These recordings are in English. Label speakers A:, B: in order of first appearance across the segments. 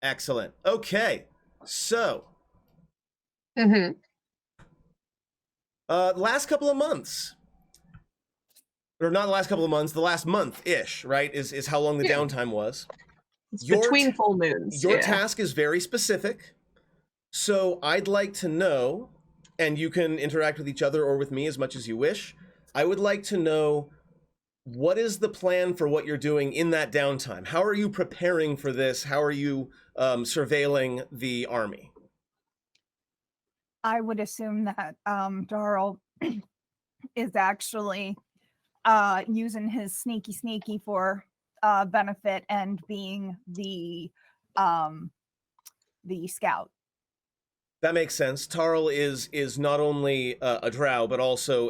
A: Excellent. Okay, so
B: Hmm.
A: last couple of months, or not the last couple of months, the last month-ish, right? Is how long the
B: Yeah,
A: downtime was.
B: it's
A: Your
B: between
A: t-
B: full moons.
A: your
B: Yeah.
A: task is very specific, so I'd like to know, and you can interact with each other or with me as much as you wish. I would like to know what is the plan for what you're doing in that downtime. How are you preparing for this? How are you surveilling the army?
C: I would assume that Darl is actually using his sneaky for benefit and being um, the scout.
A: That makes sense. Tarl is not only a drow but also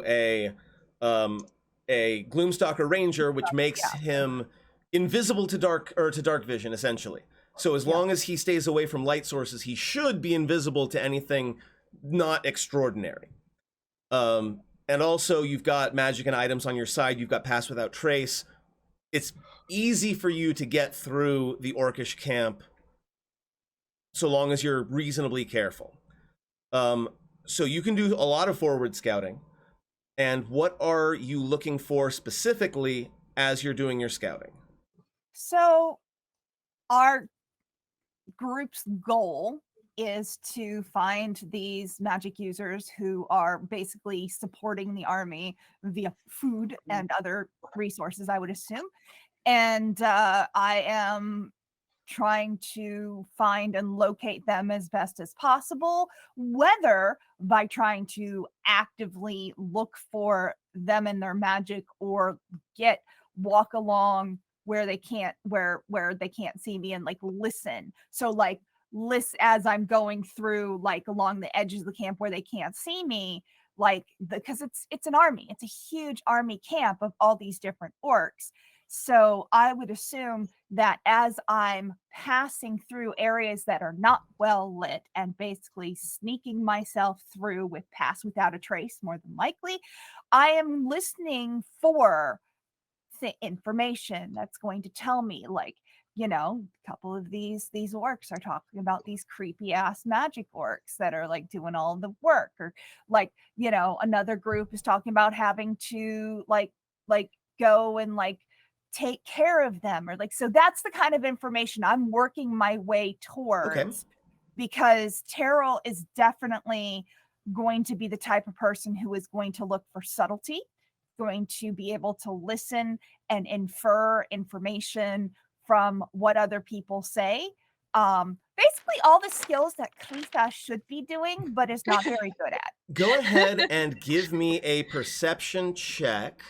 A: um, a Gloomstalker Ranger, which makes
C: Yeah,
A: him invisible to dark vision, essentially. So as
C: yeah.
A: long as he stays away from light sources, he should be invisible to anything not extraordinary. And also, you've got magic and items on your side. You've got Pass Without Trace. It's easy for you to get through the Orcish camp so long as you're reasonably careful. Um, so you can do a lot of forward scouting. And what are you looking for specifically as you're doing your scouting?
C: So our group's goal is to find these magic users who are basically supporting the army via food and other resources, I would assume. And I am trying to find and locate them as best as possible, whether by trying to actively look for them and their magic or get walk along where they can't see me and like listen. So like listen as I'm going through like along the edges of the camp where they can't see me, like because it's an army. It's a huge army camp of all these different orcs. So I would assume that as I'm passing through areas that are not well lit and basically sneaking myself through with Pass Without a Trace, more than likely, I am listening for information that's going to tell me, like, a couple of these orcs are talking about these creepy ass magic orcs that are like doing all the work, or like, another group is talking about having to like go and like take care of them, or like, so that's the kind of information I'm working my way
A: Okay.
C: towards, because Terrell is definitely going to be the type of person who is going to look for subtlety, going to be able to listen and infer information from what other people say. Basically all the skills that Klifa should be doing, but is not very good at.
A: Go ahead and give me a perception check,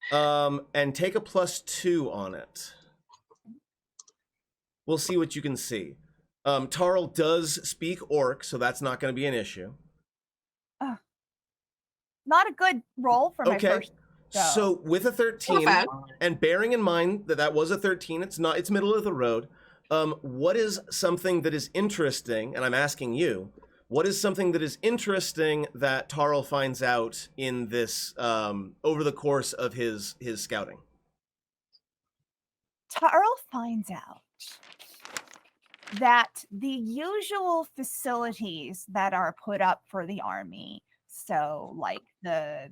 A: and take a +2 on it. We'll see what you can see. Tarl does speak Orc, so that's not going to be an issue.
C: Not a good roll for my
A: Okay.
C: first go.
A: So with a 13, and bearing in mind that that was a 13, it's middle of the road. What is something that is interesting? And I'm asking you, what is something that is interesting that Tarl finds out in this over the course of his scouting?
C: Tarl finds out that the usual facilities that are put up for the army, so like the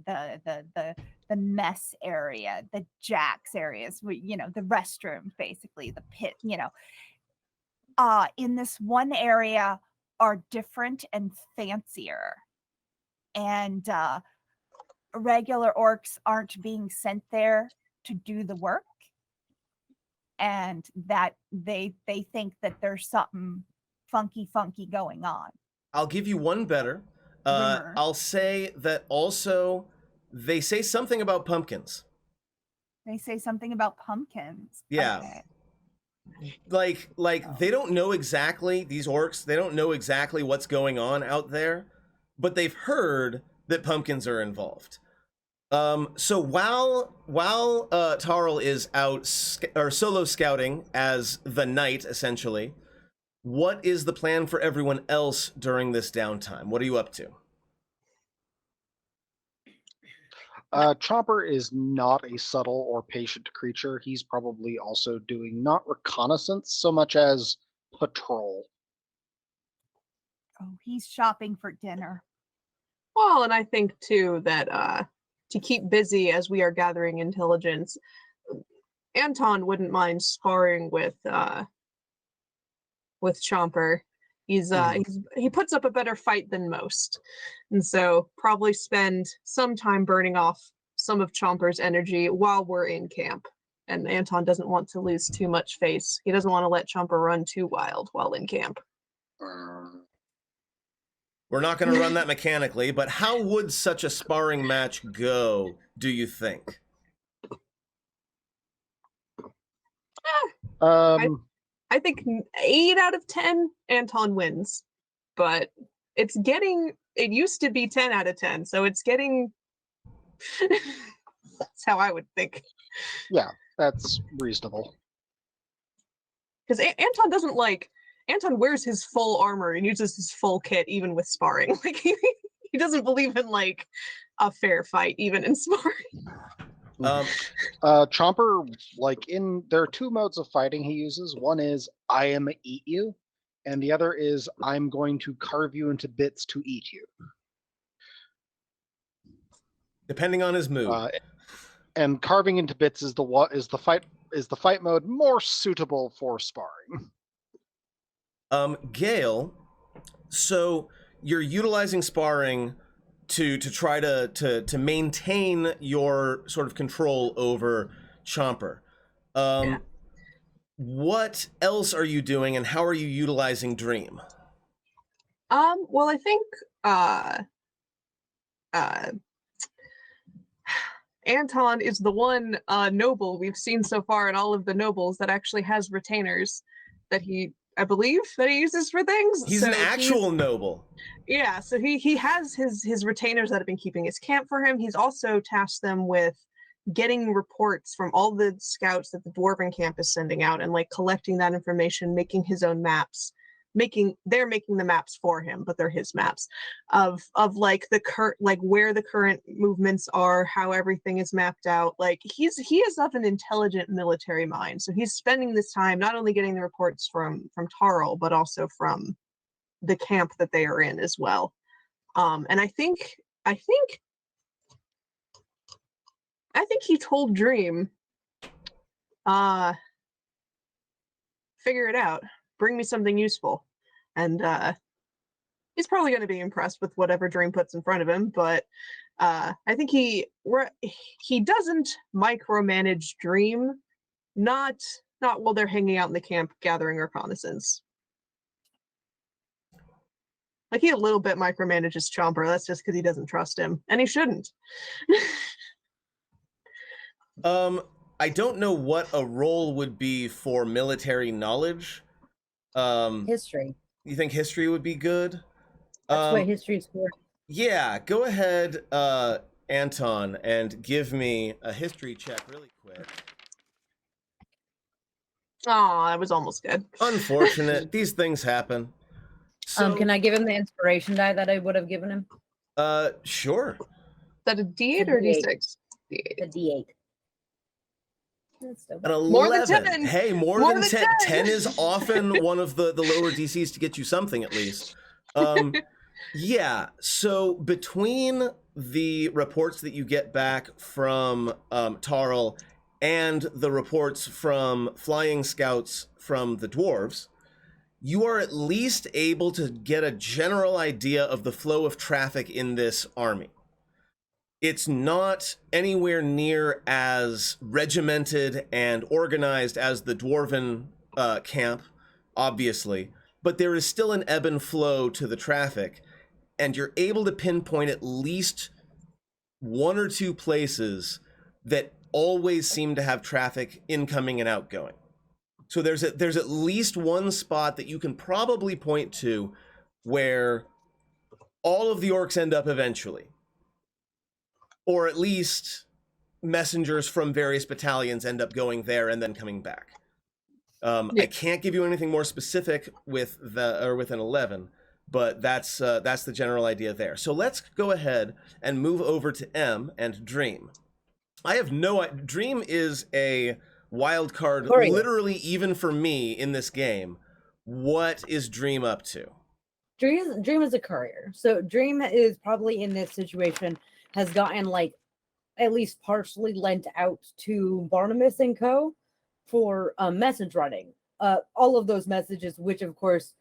C: mess area, the jacks areas, the restrooms, basically the pit, in this one area are different and fancier, and regular orcs aren't being sent there to do the work, and that they think that there's something funky going on.
A: I'll give you one better. I'll say that also they say something about pumpkins.
C: They say something about pumpkins.
A: Yeah.
C: Okay.
A: Like they don't know exactly, these orcs, they don't know exactly what's going on out there, but they've heard that pumpkins are involved. So while Tarl is out or solo scouting as the knight, essentially, what is the plan for everyone else during this downtime? What are you up to?
D: Chopper is not a subtle or patient creature. He's probably also doing not reconnaissance so much as patrol.
C: Oh, he's shopping for dinner.
B: Well, and I think too that to keep busy as we are gathering intelligence, Anton wouldn't mind sparring with Chomper. He puts up a better fight than most, and so probably spend some time burning off some of Chomper's energy while we're in camp. And Anton doesn't want to lose too much face. He doesn't want to let Chomper run too wild while in camp.
A: We're not going to run that mechanically, but how would such a sparring match go, do you think?
B: I think 8 out of 10, Anton wins. But it used to be 10 out of 10, so it's getting... That's how I would think.
D: Yeah, that's reasonable.
B: Because Anton wears his full armor and uses his full kit even with sparring. Like he doesn't believe in like a fair fight even in sparring.
D: Chomper, there are 2 modes of fighting he uses. One is I am eat you, and the other is I'm going to carve you into bits to eat you.
A: Depending on his mood.
D: And carving into bits is the fight mode more suitable for sparring.
A: Gale, so you're utilizing sparring to try to maintain your sort of control over Chomper.
B: Yeah.
A: What else are you doing, and how are you utilizing Dream?
B: Well, I think Anton is the one noble we've seen so far in all of the nobles that actually has retainers that I believe that he uses for things.
A: He's an actual noble.
B: Yeah, so he has his retainers that have been keeping his camp for him. He's also tasked them with getting reports from all the scouts that the dwarven camp is sending out and like collecting that information, making his own maps. They're making the maps for him, but they're his maps of like where the current movements are, how everything is mapped out. Like he is of an intelligent military mind, so he's spending this time not only getting the reports from Tarl, but also from the camp that they are in as well. And I think he told Dream, figure it out. Bring me something useful. And he's probably going to be impressed with whatever Dream puts in front of him, but I think he doesn't micromanage Dream, not while they're hanging out in the camp gathering reconnaissance. Like he a little bit micromanages Chomper. That's just because he doesn't trust him, and he shouldn't.
A: I don't know what a role would be for military knowledge.
E: History.
A: You think history would be good?
E: That's what history's for.
A: Yeah, go ahead, Anton, and give me a history check really quick.
B: Oh, that was almost good.
A: Unfortunate. These things happen. So,
E: Can I give him the inspiration die that I would have given him?
A: Sure.
B: Is that a D8 or a D6?
E: A D8.
A: An 11.
B: More than 10.
A: Hey, more than 10. 10 is often one of the lower DCs to get you something at least. Yeah, so between the reports that you get back from Tarl and the reports from flying scouts from the dwarves, you are at least able to get a general idea of the flow of traffic in this army. It's not anywhere near as regimented and organized as the dwarven camp, obviously, but there is still an ebb and flow to the traffic, and you're able to pinpoint at least 1 or 2 places that always seem to have traffic incoming and outgoing. So there's at least one spot that you can probably point to where all of the orcs end up eventually. Or at least messengers from various battalions end up going there and then coming back. I can't give you anything more specific with an 11, but that's the general idea there. So let's go ahead and move over to M and Dream. I have Dream is a wild card, literally even for me in this game, What is Dream up to?
E: Dream is a courier. So Dream is probably in this situation, has gotten like at least partially lent out to Barnabas and Co. for message running. All of those messages, which of course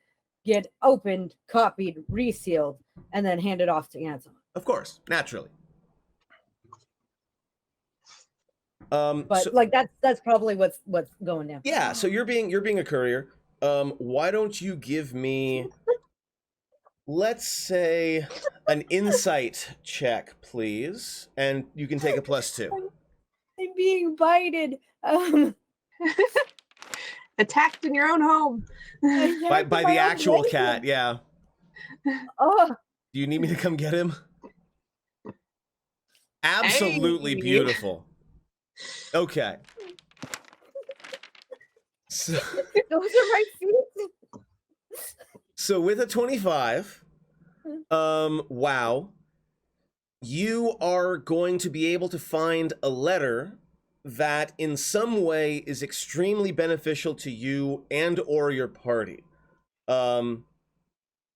E: get opened, copied, resealed, and then handed off to Anton.
A: Of course, naturally.
E: But
A: so,
E: like that's probably what's going down.
A: yeah, so you're being a courier. Why don't you give me, let's say, an insight check, please, and you can take a +2.
E: I'm being bited.
B: Attacked in your own home.
A: By the actual cat, yeah.
E: Oh,
A: Do you need me to come get him? Absolutely
B: Hey.
A: beautiful. Okay. So,
E: those are my feet.
A: so with a 25, wow, you are going to be able to find a letter that in some way is extremely beneficial to you and or your party.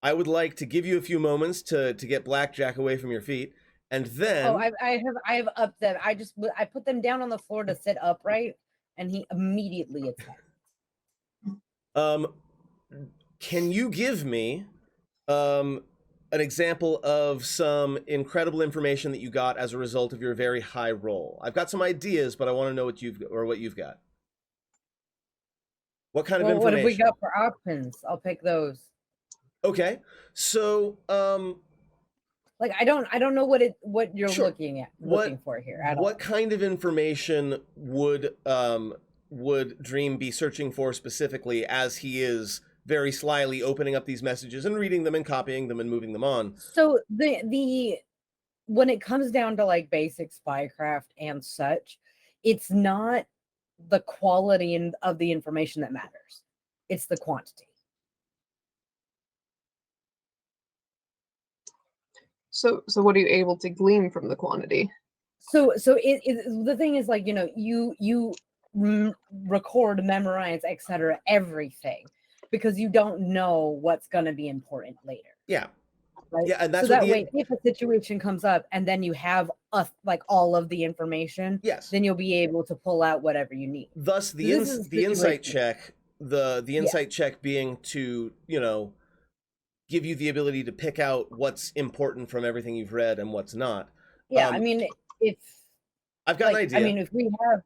A: I would like to give you a few moments to get Blackjack away from your feet, and then
E: Oh, I have up them. I put them down on the floor to sit upright, and he immediately attacked.
A: Can you give me an example of some incredible information that you got as a result of your very high roll? I've got some ideas, but I want to know what you've got. What kind of information?
E: What have we got for options? I'll pick those.
A: Okay, so
E: Like I don't know what you're
A: Sure.
E: looking for here at all.
A: what kind of information would Dream be searching for specifically, as he is very slyly opening up these messages and reading them and copying them and moving them on?
E: So the when it comes down to like basic spycraft and such, it's not the quality of the information that matters. It's the quantity.
B: So what are you able to glean from the quantity?
E: So the thing is, like, you record, memorize, etc., everything, because you don't know what's going to be important later.
A: Yeah.
E: Right?
A: Yeah, and that's
E: so
A: what
E: that way, if a situation comes up and then you have like all of the information,
A: yes.
E: then you'll be able to pull out whatever you need.
A: Thus, the insight check, the insight check being to, give you the ability to pick out what's important from everything you've read and what's not.
E: Yeah, I mean, if
A: I've got an idea.
E: I mean, if we have,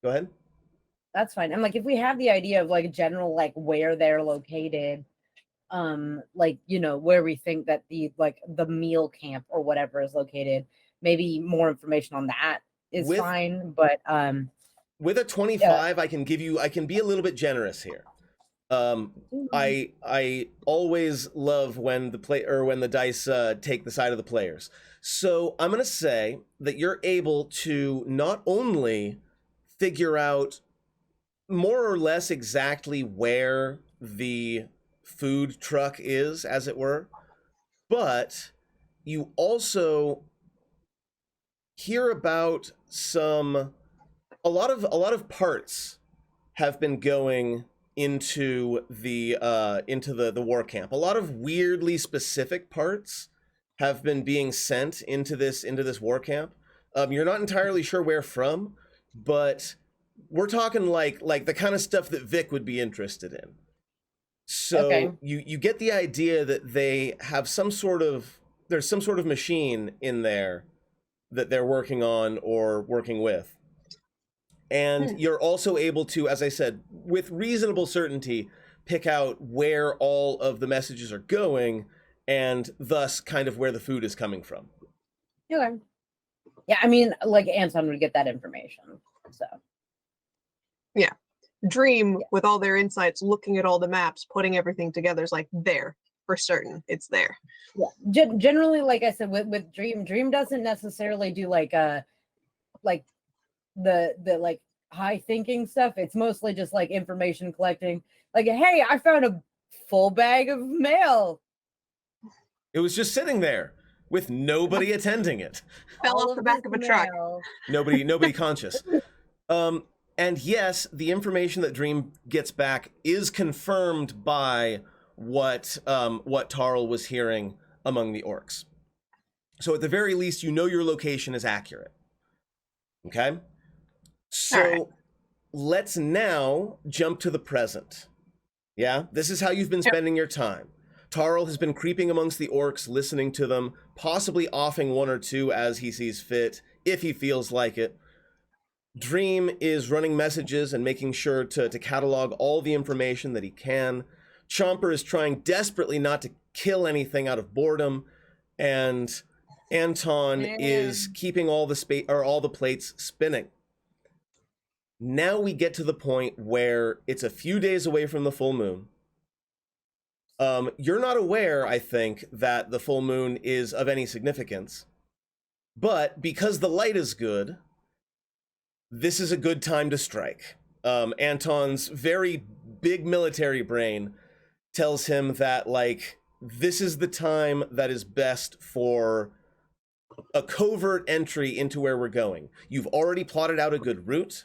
A: go ahead.
E: That's fine. And like, if we have the idea of like general, like where they're located, like, where we think that the meal camp or whatever is located, maybe more information on that is fine. But
A: with a 25, I can be a little bit generous here. I always love when the dice take the side of the players. So I'm gonna say that you're able to not only figure out more or less exactly where the food truck is, as it were, but you also hear about a lot of parts have been going into the war camp. A lot of weirdly specific parts have been being sent into this war camp. You're not entirely sure where from, but we're talking like the kind of stuff that Vic would be interested in. So okay. you get the idea that they have there's some sort of machine in there that they're working on or working with. And you're also able to, as I said, with reasonable certainty, pick out where all of the messages are going and thus kind of where the food is coming from.
E: Okay. Yeah, I mean, like Anton would get that information. So.
B: Yeah. Dream, with all their insights, looking at all the maps, putting everything together is like there for certain. It's there.
E: Yeah. Generally, like I said, with Dream doesn't necessarily do like the like high thinking stuff. It's mostly just like information collecting. Like, hey, I found a full bag of mail.
A: It was just sitting there with nobody attending it.
B: Fell off the back of a truck.
A: Nobody conscious. And yes, the information that Dream gets back is confirmed by what Tarl was hearing among the orcs. So at the very least, you know your location is accurate. Okay? So
B: All right.
A: let's now jump to the present. Yeah? This is how you've been
B: Yep.
A: spending your time. Tarl has been creeping amongst the orcs, listening to them, possibly offing one or two as he sees fit, if he feels like it. Dream is running messages and making sure to catalog all the information that he can. Chomper is trying desperately not to kill anything out of boredom, and Anton is keeping all the plates spinning. Now we get to the point where it's a few days away from the full moon. You're not aware, I think, that the full moon is of any significance, but because the light is good, this is a good time to strike. Anton's very big military brain tells him that, like, this is the time that is best for a covert entry into where we're going. You've already plotted out a good route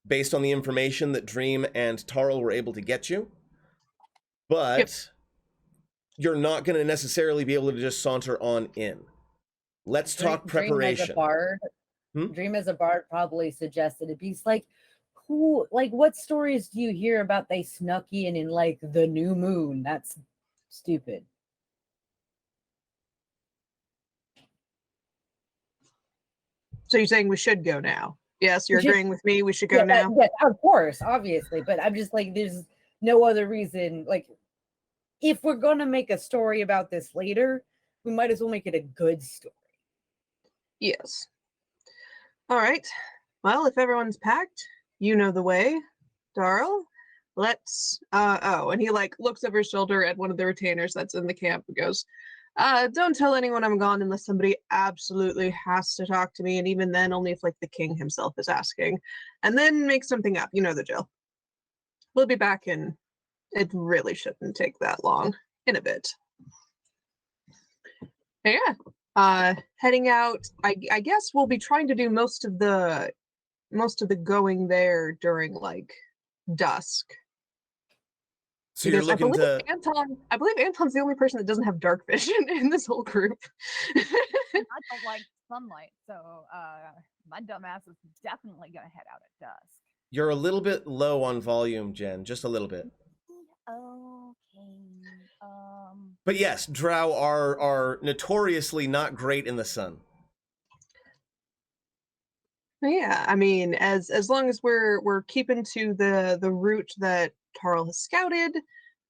A: based on the information that Dream and Tarl were able to get you, but you're not going to necessarily be able to just saunter on in. Let's talk preparation.
E: Dream as a bard probably suggested it. He's like, who, like, what stories do you hear about they snuck in like the new moon? That's stupid.
B: So you're saying we should go now? Yes, you're agreeing with me. We should go now.
E: Yeah, of course, obviously. But I'm just like, there's no other reason. Like, if we're gonna make a story about this later, we might as well make it a good story.
B: Yes. All right. Well, if everyone's packed, you know the way. Darl, let's and he like looks over his shoulder at one of the retainers that's in the camp and goes, don't tell anyone I'm gone unless somebody absolutely has to talk to me, and even then only if like the king himself is asking. And then make something up. You know the drill. We'll be back in, it really shouldn't take that long, in a bit. Yeah. Heading out, I guess we'll be trying to do most of the going there during like dusk.
A: So you're looking
B: I believe Anton's the only person that doesn't have dark vision in this whole group.
C: I don't like sunlight, so my dumbass is definitely gonna head out at dusk.
A: You're a little bit low on volume, Jen, just a little bit.
C: Okay.
A: But yes, drow are notoriously not great in the sun.
B: Yeah, I mean, as long as we're keeping to the route that Tarl has scouted,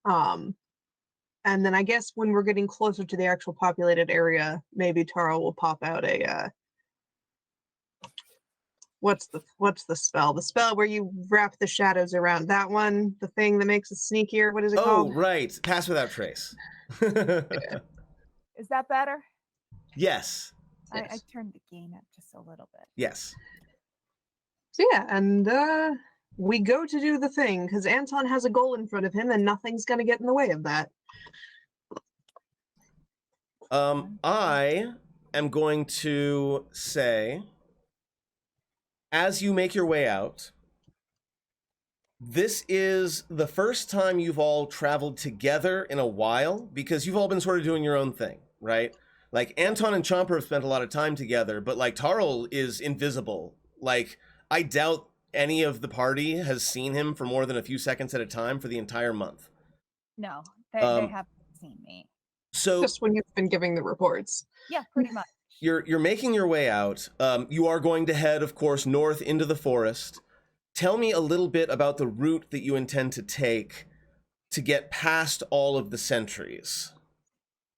B: and then I guess when we're getting closer to the actual populated area, maybe Tarl will pop out a what's the spell? The spell where you wrap the shadows around that one, the thing that makes it sneakier. What is it called?
A: Oh, right, Pass Without Trace.
B: Yeah.
C: Is that better?
A: Yes.
C: I turned the gain up just a little bit.
A: Yes.
B: So yeah, and we go to do the thing because Anton has a goal in front of him, and nothing's gonna get in the way of that.
A: I am going to say, as you make your way out, this is the first time you've all traveled together in a while, because you've all been sort of doing your own thing, right? Like, Anton and Chomper have spent a lot of time together, but like Tarl is invisible. Like, I doubt any of the party has seen him for more than a few seconds at a time for the entire month.
C: No, they haven't seen me.
B: So just when you've been giving the reports.
C: Yeah, pretty much.
A: You're making your way out. You are going to head, of course, north into the forest. Tell me a little bit about the route that you intend to take to get past all of the sentries.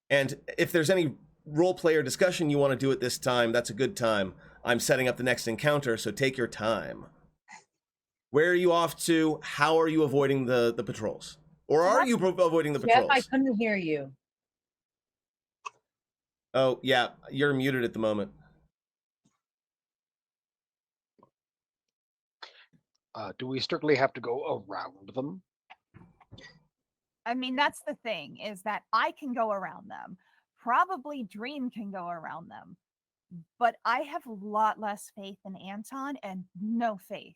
A: And if there's any role player discussion you want to do at this time, that's a good time. I'm setting up the next encounter, so take your time. Where are you off to? How are you avoiding the patrols? Or are you avoiding the patrols?
E: Jeff, I couldn't hear you.
A: Oh, yeah, you're muted at the moment.
D: Do we strictly have to go around them?
C: I mean, that's the thing, is that I can go around them. Probably Dream can go around them. But I have a lot less faith in Anton and no faith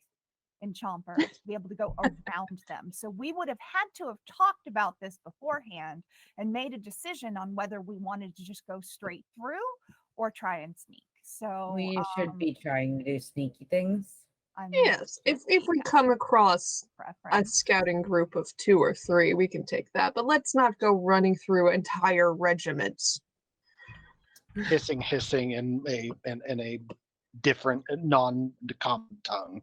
C: in Chomper to be able to go around them. So we would have had to have talked about this beforehand and made a decision on whether we wanted to just go straight through or try and sneak. So
E: We should be trying to do sneaky things.
B: Yes, if we come across a
C: preference.
B: scouting group of 2 or 3, we can take that. But let's not go running through entire regiments.
D: hissing in a different non-common tongue.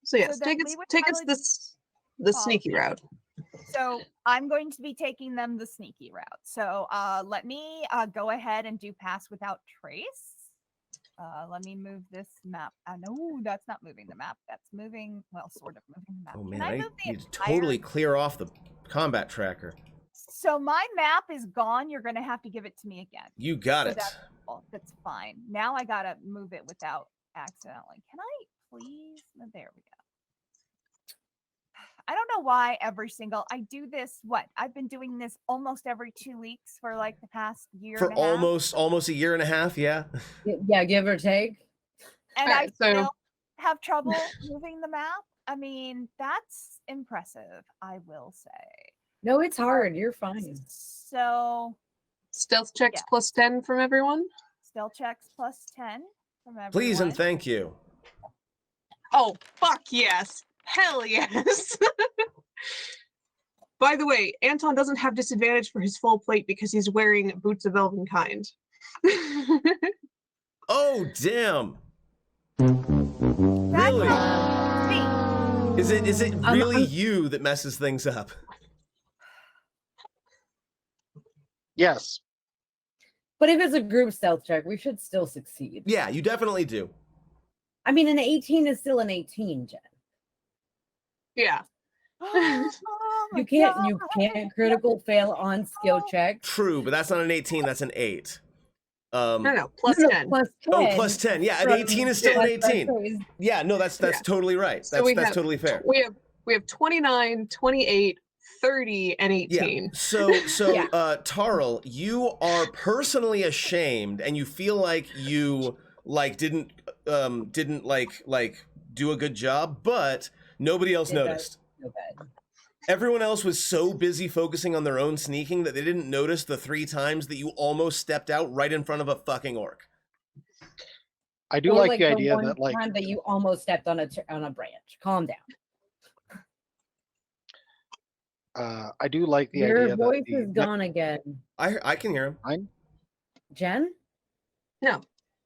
B: So yes,
C: then we would
B: take us
C: probably
B: the
C: follow
B: sneaky
C: that.
B: route.
C: So I'm going to be taking them the sneaky route. So let me go ahead and do pass without trace. Let me move this map. No, that's not moving the map. That's moving, well, sort of moving the map.
A: Oh
C: Can
A: man,
C: I
A: I
C: move the
A: need to
C: entire-
A: totally clear off the combat tracker.
C: So my map is gone. You're going to have to give it to me again.
A: You got
C: So
A: it.
C: That's fine. Now I got to move it without accidentally. Can I please? There we go. I don't know why I do this. I've been doing this almost every 2 weeks for like the past year.
A: For
C: and a half.
A: almost a year and a half, yeah.
E: Yeah, give or take.
C: And I
B: Alright, so-
C: still have trouble moving the map. I mean, that's impressive, I will say.
E: No, it's hard. You're fine.
C: So
B: Stealth checks
C: Yeah.
B: plus 10 from everyone.
C: stealth checks plus 10 from everyone.
A: Please and thank you.
B: Oh, fuck yes. Hell yes. By the way, Anton doesn't have disadvantage for his full plate because he's wearing boots of elvenkind.
A: Oh damn!
C: That's
A: Really?
C: me.
A: Is it really you that messes things up?
D: Yes.
E: But if it's a group stealth check, we should still succeed.
A: Yeah, you definitely do.
E: I mean, an 18 is still an 18, Jen.
B: Yeah.
C: Oh my
E: You can't
C: God.
E: critical fail on skill checks.
A: True, but that's not an 18, that's an 8.
B: No, plus
E: No,
B: 10.
E: plus 10.
A: Oh, plus 10. Yeah, an
E: from
A: 18 is still an
E: plus
A: 18.
E: is-
A: Yeah, no, that's
B: Yeah.
A: totally right.
B: So
A: That's
B: we have-
A: totally fair.
B: We have 29, 28, 30, and 18.
A: Yeah. So
E: Yeah.
A: Tarl, you are personally ashamed and you feel like you didn't do a good job, but nobody else
E: Yeah,
A: noticed.
E: so bad.
A: Everyone else was so busy focusing on their own sneaking that they didn't notice the 3 times that you almost stepped out right in front of a fucking orc.
D: I do
E: Or
D: like the idea
E: one
D: that like
E: time that you almost stepped on a branch. Calm down.
D: I do like the
E: Your
D: idea
E: voice
D: that
E: is gone again.
A: I can hear him.
E: Jen?
B: No,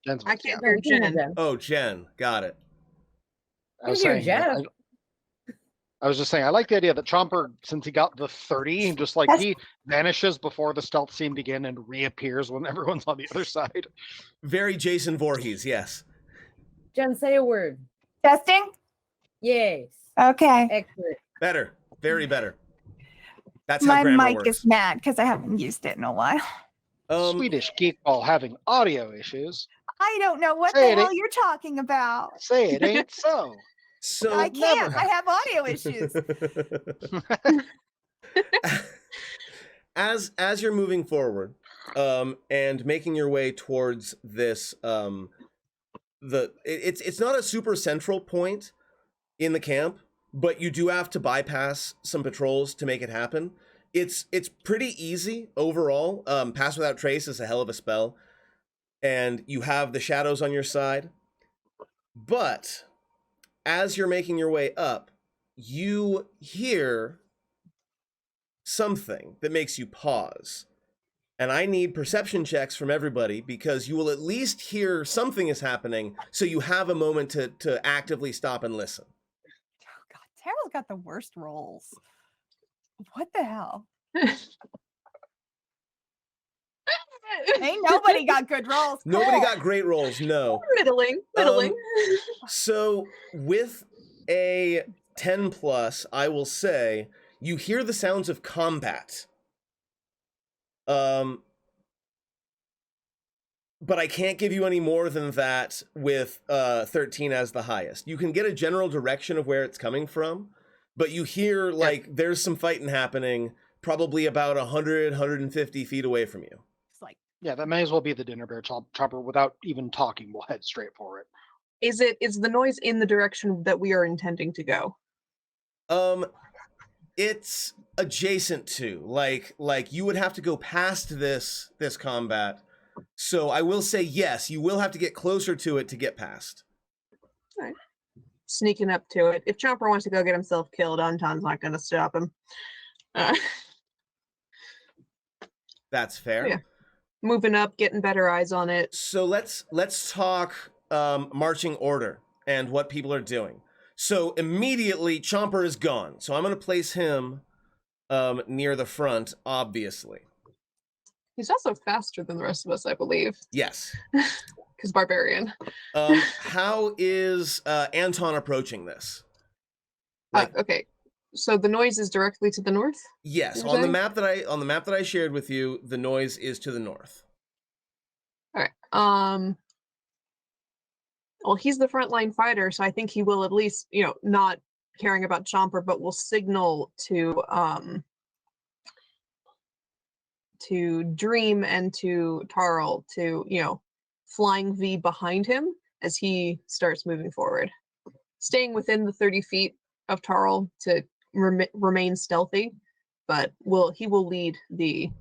D: Jen's
B: I can't
E: No,
B: hear
E: we can hear
B: Jen.
A: Oh, Jen, got it.
D: I was
E: Hear
D: saying,
E: Jeff.
D: I was just saying, I like the idea that Chomper, since he got the 30, just like he vanishes before the stealth scene begin and reappears when everyone's on the other side.
A: Very Jason Voorhees, yes.
E: Jen, say a word.
C: Testing?
E: Yes.
C: Okay.
E: Excellent.
A: Better. Very better. That's how
C: My
A: grammar
C: mic
A: works.
C: is mad because I haven't used it in a while.
D: Swedish geek ball having audio issues.
C: I don't know what
D: Say
C: the
D: it
C: hell you're talking about.
D: Say it ain't so.
A: So
C: I can't. I have audio issues.
A: as you're moving forward and making your way towards this it's not a super central point in the camp, but you do have to bypass some patrols to make it happen. It's pretty easy overall. Pass without trace is a hell of a spell, and you have the shadows on your side. But as you're making your way up, you hear something that makes you pause. And I need perception checks from everybody because you will at least hear something is happening, so you have a moment to actively stop and listen.
C: Oh God, Tara's got the worst rolls. What the hell? Ain't nobody got good rolls.
A: Nobody
C: Cool.
A: got great rolls, no.
B: Middling.
A: So with a 10 plus, I will say you hear the sounds of combat. But I can't give you any more than that with 13 as the highest. You can get a general direction of where it's coming from, but you hear like there's some fighting happening probably about 100, 150 feet away from you.
C: It's like
D: Yeah, that may as well be the dinner bear chopper. Without even talking, we'll head straight for it.
B: Is the noise in the direction that we are intending to go?
A: It's adjacent to, like you would have to go past this combat. So I will say yes, you will have to get closer to it to get past.
B: All right. Sneaking up to it. If Chomper wants to go get himself killed, Anton's not going to stop him.
A: That's fair.
B: Yeah. Moving up, getting better eyes on it.
A: So let's talk marching order and what people are doing. So immediately Chomper is gone. So I'm going to place him near the front, obviously.
B: He's also faster than the rest of us, I believe.
A: Yes.
B: Because barbarian.
A: How is Anton approaching this?
B: Okay. So the noise is directly to the north?
A: Yes,
B: You're
A: on the
B: saying?
A: map that I shared with you, the noise is to the north.
B: All right. Well, he's the frontline fighter, so I think he will at least, not caring about Chomper, but will signal to Dream and to Tarl to, flying V behind him as he starts moving forward, staying within the 30 feet of Tarl to remain stealthy, but he will lead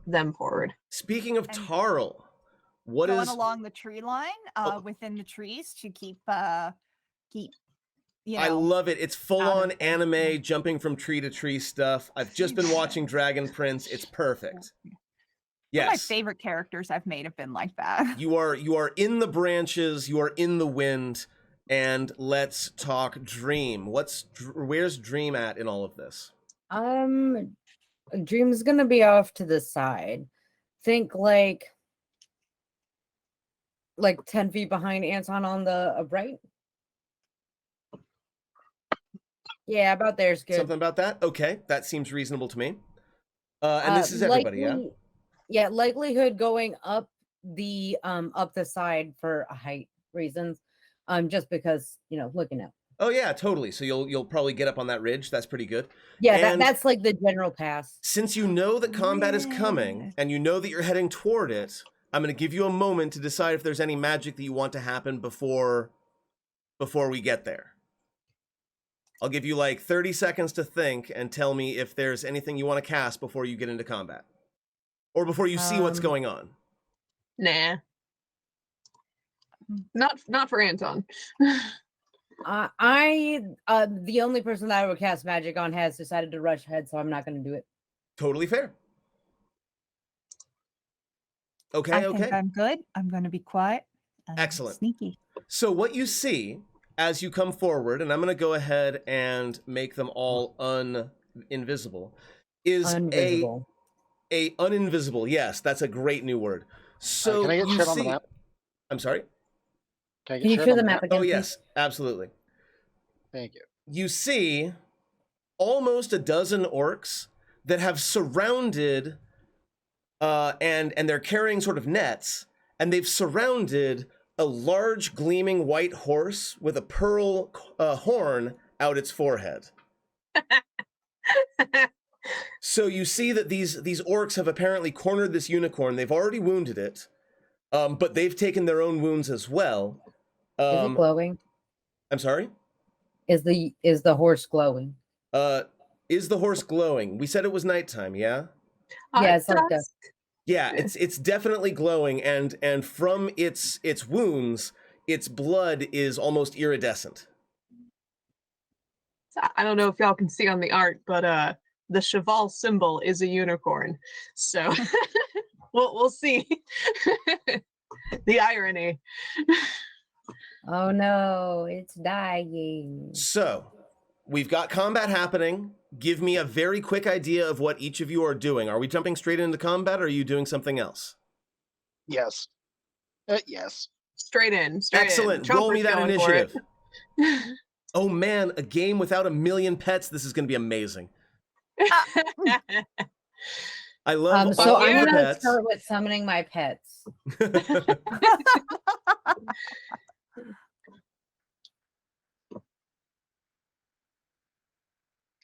B: them forward.
A: Speaking of
C: And
A: Tarl, what
C: going
A: is
C: along the tree line within the trees to keep
A: I love it. It's full
C: out of
A: on
C: the-
A: anime jumping from tree to tree stuff. I've just been watching Dragon Prince. It's perfect.
C: Some of
A: Yes.
C: my favorite characters I've made have been like that.
A: You are in the branches, you are in the wind, and let's talk Dream. Where's Dream at in all of this?
E: Dream's gonna be off to the side. Think like 10 feet behind Anton on the right. Yeah, about there's good.
A: Something about that? Okay, that seems reasonable to me. And this is everybody, yeah?
E: Yeah, likelihood going up the side for height reasons. Just because, looking out.
A: Oh yeah, totally. So you'll probably get up on that ridge. That's pretty good.
E: Yeah,
A: And
E: that's like the general pass.
A: since you know that combat is
C: Yeah.
A: coming and you know that you're heading toward it, I'm going to give you a moment to decide if there's any magic that you want to happen before we get there. I'll give you like 30 seconds to think and tell me if there's anything you want to cast before you get into combat. Or before you see what's going on.
B: Nah. Not for Anton.
E: The only person that I would cast magic on has decided to rush ahead, so I'm not going to do it.
A: Totally fair. Okay,
C: I
A: okay.
C: think I'm good. I'm going to be quiet. and
A: Excellent.
C: Sneaky.
A: So what you see as you come forward, and I'm going to go ahead and make them all invisible, is
E: Invisible.
A: a uninvisible. Yes, that's a great new word. So
D: can I get
A: you
D: shared on the
A: see-
D: map?
A: I'm sorry?
D: Can I get
E: Can you
D: shared
E: share
D: on
E: the map again?
A: Oh,
E: please?
A: yes, absolutely.
D: Thank you.
A: You see almost a dozen orcs that have surrounded, and they're carrying sort of nets, and they've surrounded a large gleaming white horse with a pearl horn out its forehead. So you see that these orcs have apparently cornered this unicorn. They've already wounded it, but they've taken their own wounds as well.
E: Is it glowing?
A: I'm sorry?
E: Is the horse glowing?
A: Is the horse glowing? We said it was nighttime, yeah?
E: Yeah, it's like
B: dusk.
A: Yeah, it's definitely glowing, and from its wounds, its blood is almost iridescent.
B: I don't know if y'all can see on the art, but the cheval symbol is a unicorn. So we'll see. The irony.
E: Oh no, it's dying.
A: So, we've got combat happening. Give me a very quick idea of what each of you are doing. Are we jumping straight into combat, or are you doing something else?
D: Yes. Yes.
B: Straight in.
A: Excellent. Roll me that
B: Chomper's going for it.
A: initiative. Oh man, a game without a million pets. This is going to be amazing. I love
E: So
A: all
E: I'm
A: the
E: gonna
A: pets.
E: start with summoning my pets.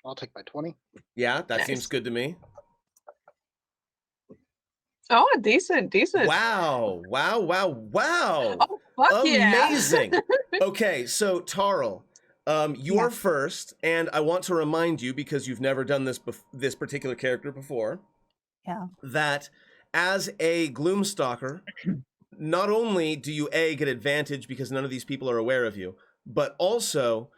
D: I'll take my 20.
A: Yeah, that
B: Nice.
A: seems good to me.
B: Oh, decent.
A: Wow.
B: Oh, fuck
A: Amazing.
B: yeah.
A: Okay, so Tarl, you're
C: Yeah.
A: first, and I want to remind you, because you've never done this particular character before,
C: Yeah.
A: that as a Gloomstalker, not only do you get advantage because none of these people are aware of you, but also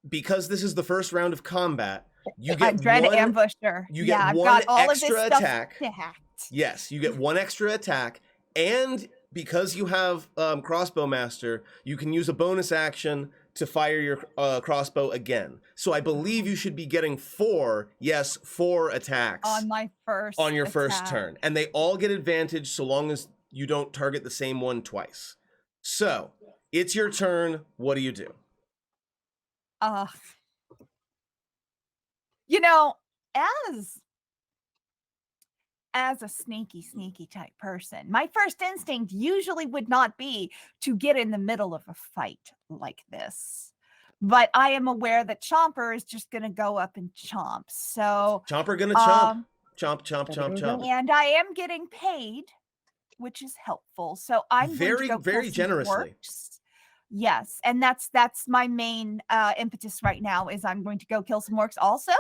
A: because this is the first round of combat, you
C: I
A: get
C: dread
A: one.
C: ambusher.
A: You
C: Yeah,
A: get
C: I've
A: one
C: got all of this
A: extra
C: stuff
A: attack.
C: stacked.
A: Yes, you get one extra attack, and because you have crossbow master, you can use a bonus action to fire your crossbow again. So I believe you should be getting 4 attacks
C: On my first
A: on your first
C: attack.
A: turn, and they all get advantage so long as you don't target the same one twice. So it's your turn. What do you do?
C: You know, as a sneaky type person, my first instinct usually would not be to get in the middle of a fight like this. But I am aware that Chomper is just going to go up and chomp. So
A: Chomper gonna chomp. Chomp.
C: and I am getting paid, which is helpful. So I'm
A: Very,
C: going to go
A: very
C: kill some
A: generously.
C: orcs. Yes, and that's my main impetus right now is I'm going to go kill some orcs. Also,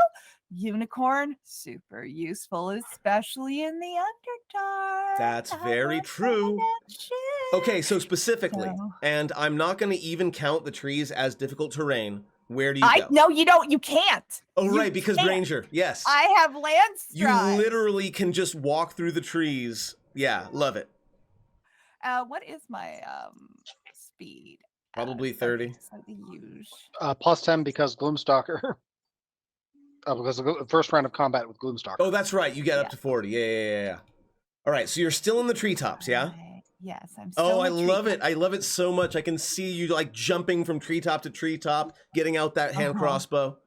C: unicorn, super useful, especially in the Underdark.
A: That's
C: I
A: very
C: love
A: true.
C: that shit.
A: Okay, so specifically,
C: So-
A: and I'm not going to even count the trees as difficult terrain. Where do you go?
C: No, you don't. You can't.
A: Oh,
C: You
A: right, because
C: can't.
A: Ranger. Yes.
C: I have land
A: You
C: stride.
A: literally can just walk through the trees. Yeah, love it.
C: What is my speed?
A: Probably 30.
D: Plus 10 because Gloomstalker. Because of the first round of combat with Gloomstalker.
A: Oh, that's right. You get up to 40. Yeah. All right, so you're still in the treetops, yeah?
C: Yes, I'm still
A: Oh, I
C: in the
A: love it.
C: treetop.
A: I love it so much. I can see you like jumping from treetop to treetop, getting out that hand crossbow.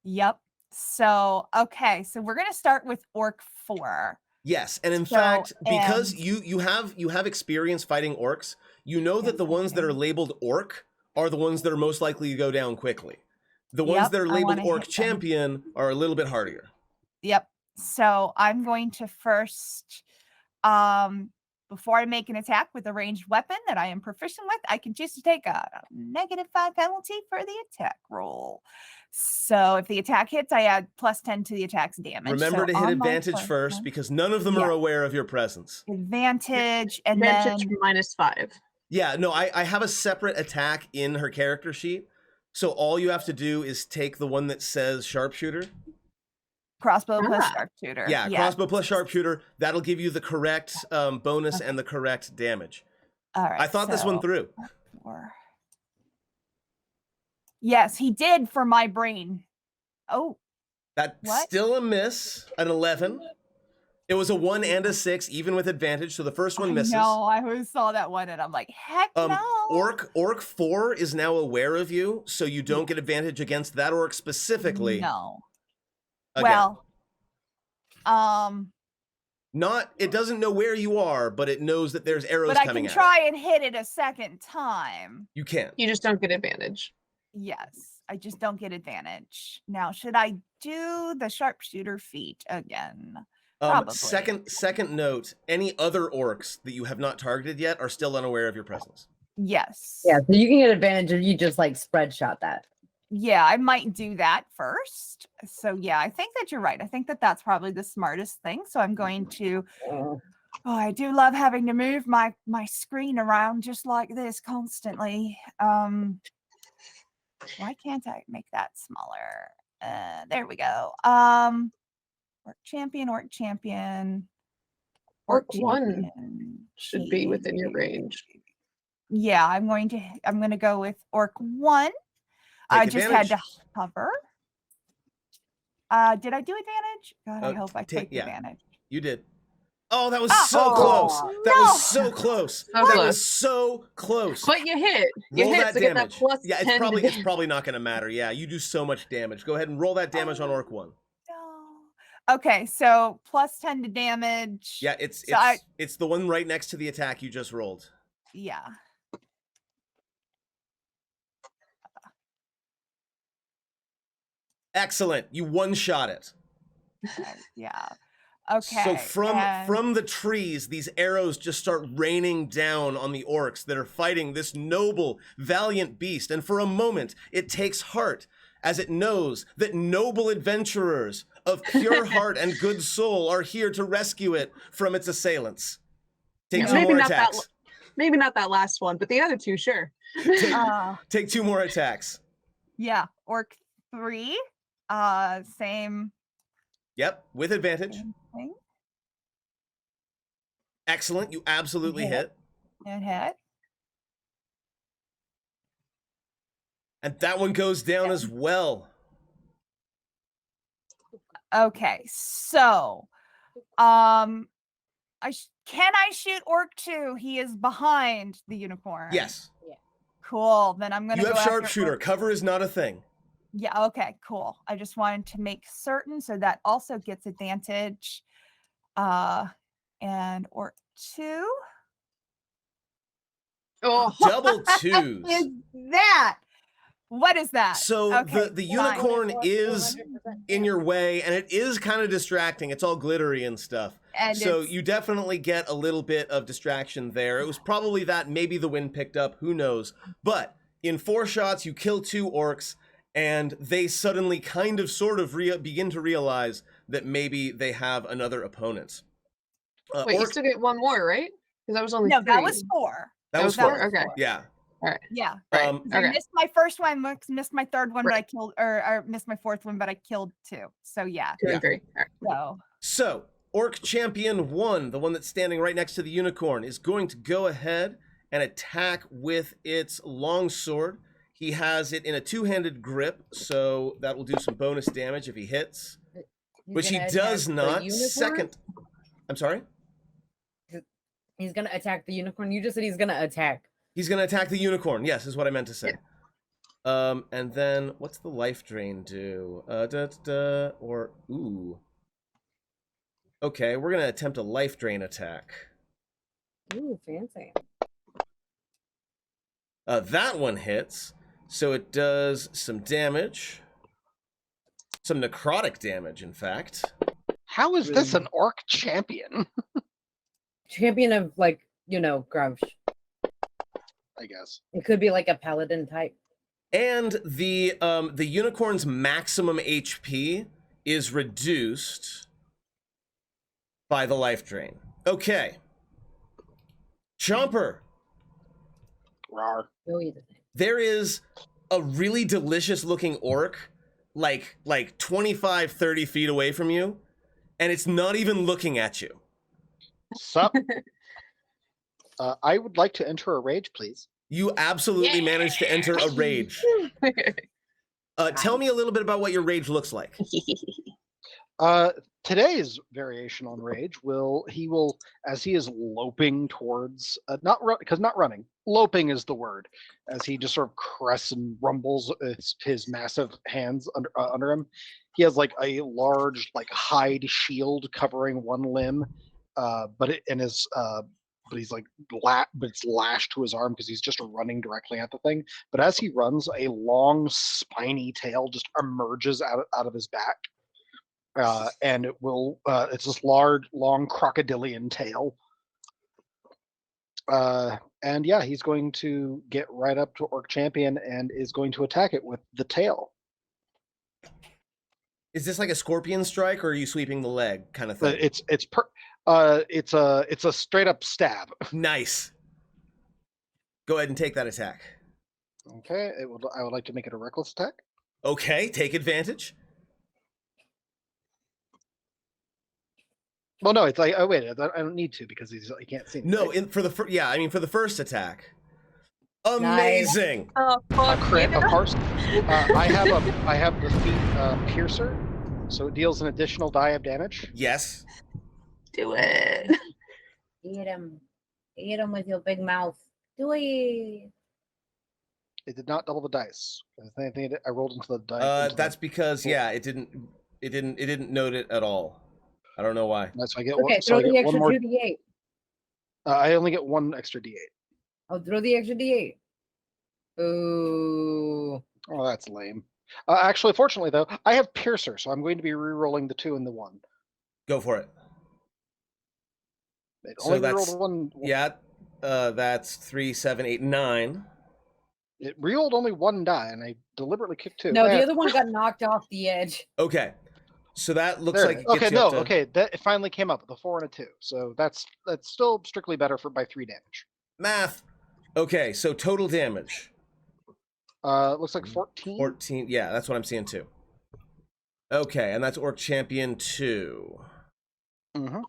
C: Yep. So, okay, so we're going to start with Orc 4.
A: Yes, and in
C: So,
A: fact, because
C: and-
A: you have experience fighting orcs, you know that
C: Yes,
A: the
C: I
A: ones that
C: do.
A: are labeled orc are the ones that are most likely to go down quickly. The ones
C: Yep,
A: that are
C: I
A: labeled
C: wanna
A: orc
C: hit them.
A: champion are a little bit harder.
C: Yep. So I'm going to first, before I make an attack with a ranged weapon that I am proficient with, I can choose to take a -5 penalty for the attack roll. So if the attack hits, I add +10 to the attack's damage.
A: Remember
C: So
A: to hit
C: on my
A: advantage first
C: one,
A: because none of them are aware of your presence.
C: advantage, and
B: Advantage
C: then
B: -5.
A: Yeah, no, I have a separate attack in her character sheet. So all you have to do is take the one that says sharpshooter.
C: crossbow plus
B: Ah.
C: sharpshooter.
A: Yeah,
C: Yes.
A: crossbow plus sharpshooter. That'll give you the correct bonus and the correct damage.
C: All right.
A: I thought this one through.
C: 4. Yes, he did for my brain. Oh,
A: That's
C: What?
A: still a miss, an 11. It was a 1 and a 6, even with advantage, so the first one misses.
C: No, I always saw that one and I'm like, heck no.
A: Orc 4 is now aware of you, so you don't get advantage against that orc specifically.
C: No.
A: Again.
C: Well,
A: It doesn't know where you are, but it knows that there's arrows
C: but I
A: coming
C: can
A: at
C: try and hit it a second time.
A: it. You can.
B: You just don't get advantage.
C: Yes, I just don't get advantage. Now, should I do the sharpshooter feat again? Probably.
A: Second note, any other orcs that you have not targeted yet are still unaware of your presence.
C: Yes.
E: Yeah, so you can get advantage if you just like spread shot that.
C: Yeah, I might do that first. So yeah, I think that you're right. I think that that's probably the smartest thing. So I'm going to. Oh, I do love having to move my screen around just like this constantly. Why can't I make that smaller? There we go. Orc champion.
B: Orc 1 should be within your range.
C: Yeah, I'm going to go with Orc 1. I just had to hover. Did I do advantage? God, I hope I take advantage.
A: You did. Oh, that was so close. That was so close. That was so close.
B: But you hit. You
A: Roll
B: hit,
A: that
B: so get that
A: damage.
B: plus
A: Yeah,
B: 10
A: it's probably not going to matter. Yeah, you do so much damage. Go ahead and roll that damage on Orc 1.
C: No. Okay, so plus 10 to damage.
A: Yeah, it's the one right next to the attack you just rolled.
C: Yeah.
A: Excellent. You one-shot it.
C: Yeah. Okay.
A: So from
C: and-
A: the trees, these arrows just start raining down on the orcs that are fighting this noble, valiant beast. And for a moment, it takes heart as it knows that noble adventurers of pure heart and good soul are here to rescue it from its assailants. Take
B: Yeah,
A: two
B: maybe
A: more
B: not that
A: attacks.
B: Maybe not that last one, but the other two, sure.
A: Take 2 more attacks.
C: Yeah, orc 3. Same
A: Yep, with advantage.
C: thing.
A: Excellent. You absolutely hit.
C: It hit.
A: And that one goes down as well.
C: Okay, so can I shoot orc 2? He is behind the unicorn.
A: Yes.
C: Cool. Then I'm gonna
A: You
C: go
A: have
C: after
A: sharpshooter.
C: orc.
A: Cover is not a thing.
C: Yeah, okay, cool. I just wanted to make certain, so that also gets advantage. And orc 2.
B: Oh,
A: Double
C: What
A: twos.
C: is that? What is that?
A: So
C: Okay,
A: the
C: fine.
A: unicorn is
E: 100%
A: in your way, and it is kind of distracting. It's all glittery and stuff.
C: And
A: So
C: it's-
A: you definitely get a little bit of distraction there. It was probably that, maybe the wind picked up, who knows. But in 4 shots, you kill 2 orcs, and they suddenly kind of sort of begin to realize that maybe they have another opponent.
B: wait, you
A: Orc,
B: still get one more, right? Because that was only
C: No,
B: 3.
C: that was 4.
A: that was
B: that was
A: 4.
B: four? Okay.
A: Yeah.
C: Yeah.
B: Right.
A: Um,
C: 'Cause I
B: Okay.
C: missed my first one, missed my third one, but
B: Right.
C: I killed, or missed my fourth one, but I killed 2. So yeah.
B: 2
A: Yeah.
B: and 3. All right.
C: So
A: So, Orc Champion 1, the one that's standing right next to the unicorn, is going to go ahead and attack with its longsword. He has it in a 2-handed grip, so that will do some bonus damage if he hits,
E: He's
A: which he
E: gonna
A: does
E: attack the
A: not.
E: unicorn?
A: Second. I'm sorry?
E: He's gonna attack the unicorn. You just said he's gonna attack.
A: He's going to attack the unicorn. Yes, is what I meant to say. And then, what's the life drain do? Ooh. Okay, we're going to attempt a life drain attack.
E: Ooh, fancy.
A: That one hits, so it does some damage. Some necrotic damage, in fact.
D: How is this an orc champion?
E: Champion of Grouch.
D: I guess.
E: It could be like a paladin type.
A: And the unicorn's maximum HP is reduced by the life drain. Okay. Chomper.
D: Rawr.
E: No, he doesn't.
A: There is a really delicious looking orc like 25, 30 feet away from you, and it's not even looking at you.
D: Sup? I would like to enter a rage, please.
A: You absolutely managed to enter a rage. Tell me a little bit about what your rage looks like.
D: Today's variation on rage will as he is loping towards not running, loping is the word, as he just sort of crests and rumbles his massive hands under him. He has like a large hide shield covering one limb, but he's but it's lashed to his arm because he's just running directly at the thing. But as he runs, a long spiny tail just emerges out of his back. And it's this large, long crocodilian tail. And yeah, he's going to get right up to Orc Champion and is going to attack it with the tail.
A: Is this like a scorpion strike, or are you sweeping the leg kind of thing?
D: It's a straight up stab.
A: Nice. Go ahead and take that attack.
D: Okay, I would like to make it a reckless attack.
A: Okay, take advantage.
D: Well, no, it's like, oh wait, I don't need to because he can't see me.
A: No,
D: right?
A: for the first attack. Amazing.
B: Oh,
D: A
B: fuck.
D: crit,
B: yeah.
D: of course. I have the feat Piercer, so it deals an additional die of damage.
A: Yes.
B: Do it.
E: Eat him. Eat him with your big mouth. Do it.
D: It did not double the dice. I think I rolled into the die.
A: That's because it didn't note it at all. I don't know why.
D: So I get
E: Okay,
D: so
E: throw
D: I
E: the
D: get one
E: extra
D: more.
E: 2d8.
D: I only get one extra d8.
E: I'll throw the extra d8. Ooh.
D: Oh, that's lame. Actually, fortunately though, I have Piercer, so I'm going to be re-rolling the 2 and the 1.
A: Go for it.
D: It
A: So
D: only
A: that's
D: rerolled one.
A: yeah. That's 3, 7, 8, 9.
D: It rerolled only one die, and I deliberately kicked 2.
E: No, the other one got knocked off the edge.
A: Okay, so that looks
D: There
A: like
D: it
A: it
D: is.
A: gets
D: Okay,
A: you
D: no,
A: up to,
D: okay, that it finally came up with a 4 and a 2. So that's still strictly better by 3 damage.
A: math. Okay, so total damage.
D: Looks like 14.
A: 14. Yeah, that's what I'm seeing too. Okay, and that's Orc Champion 2.
D: Mm-hmm.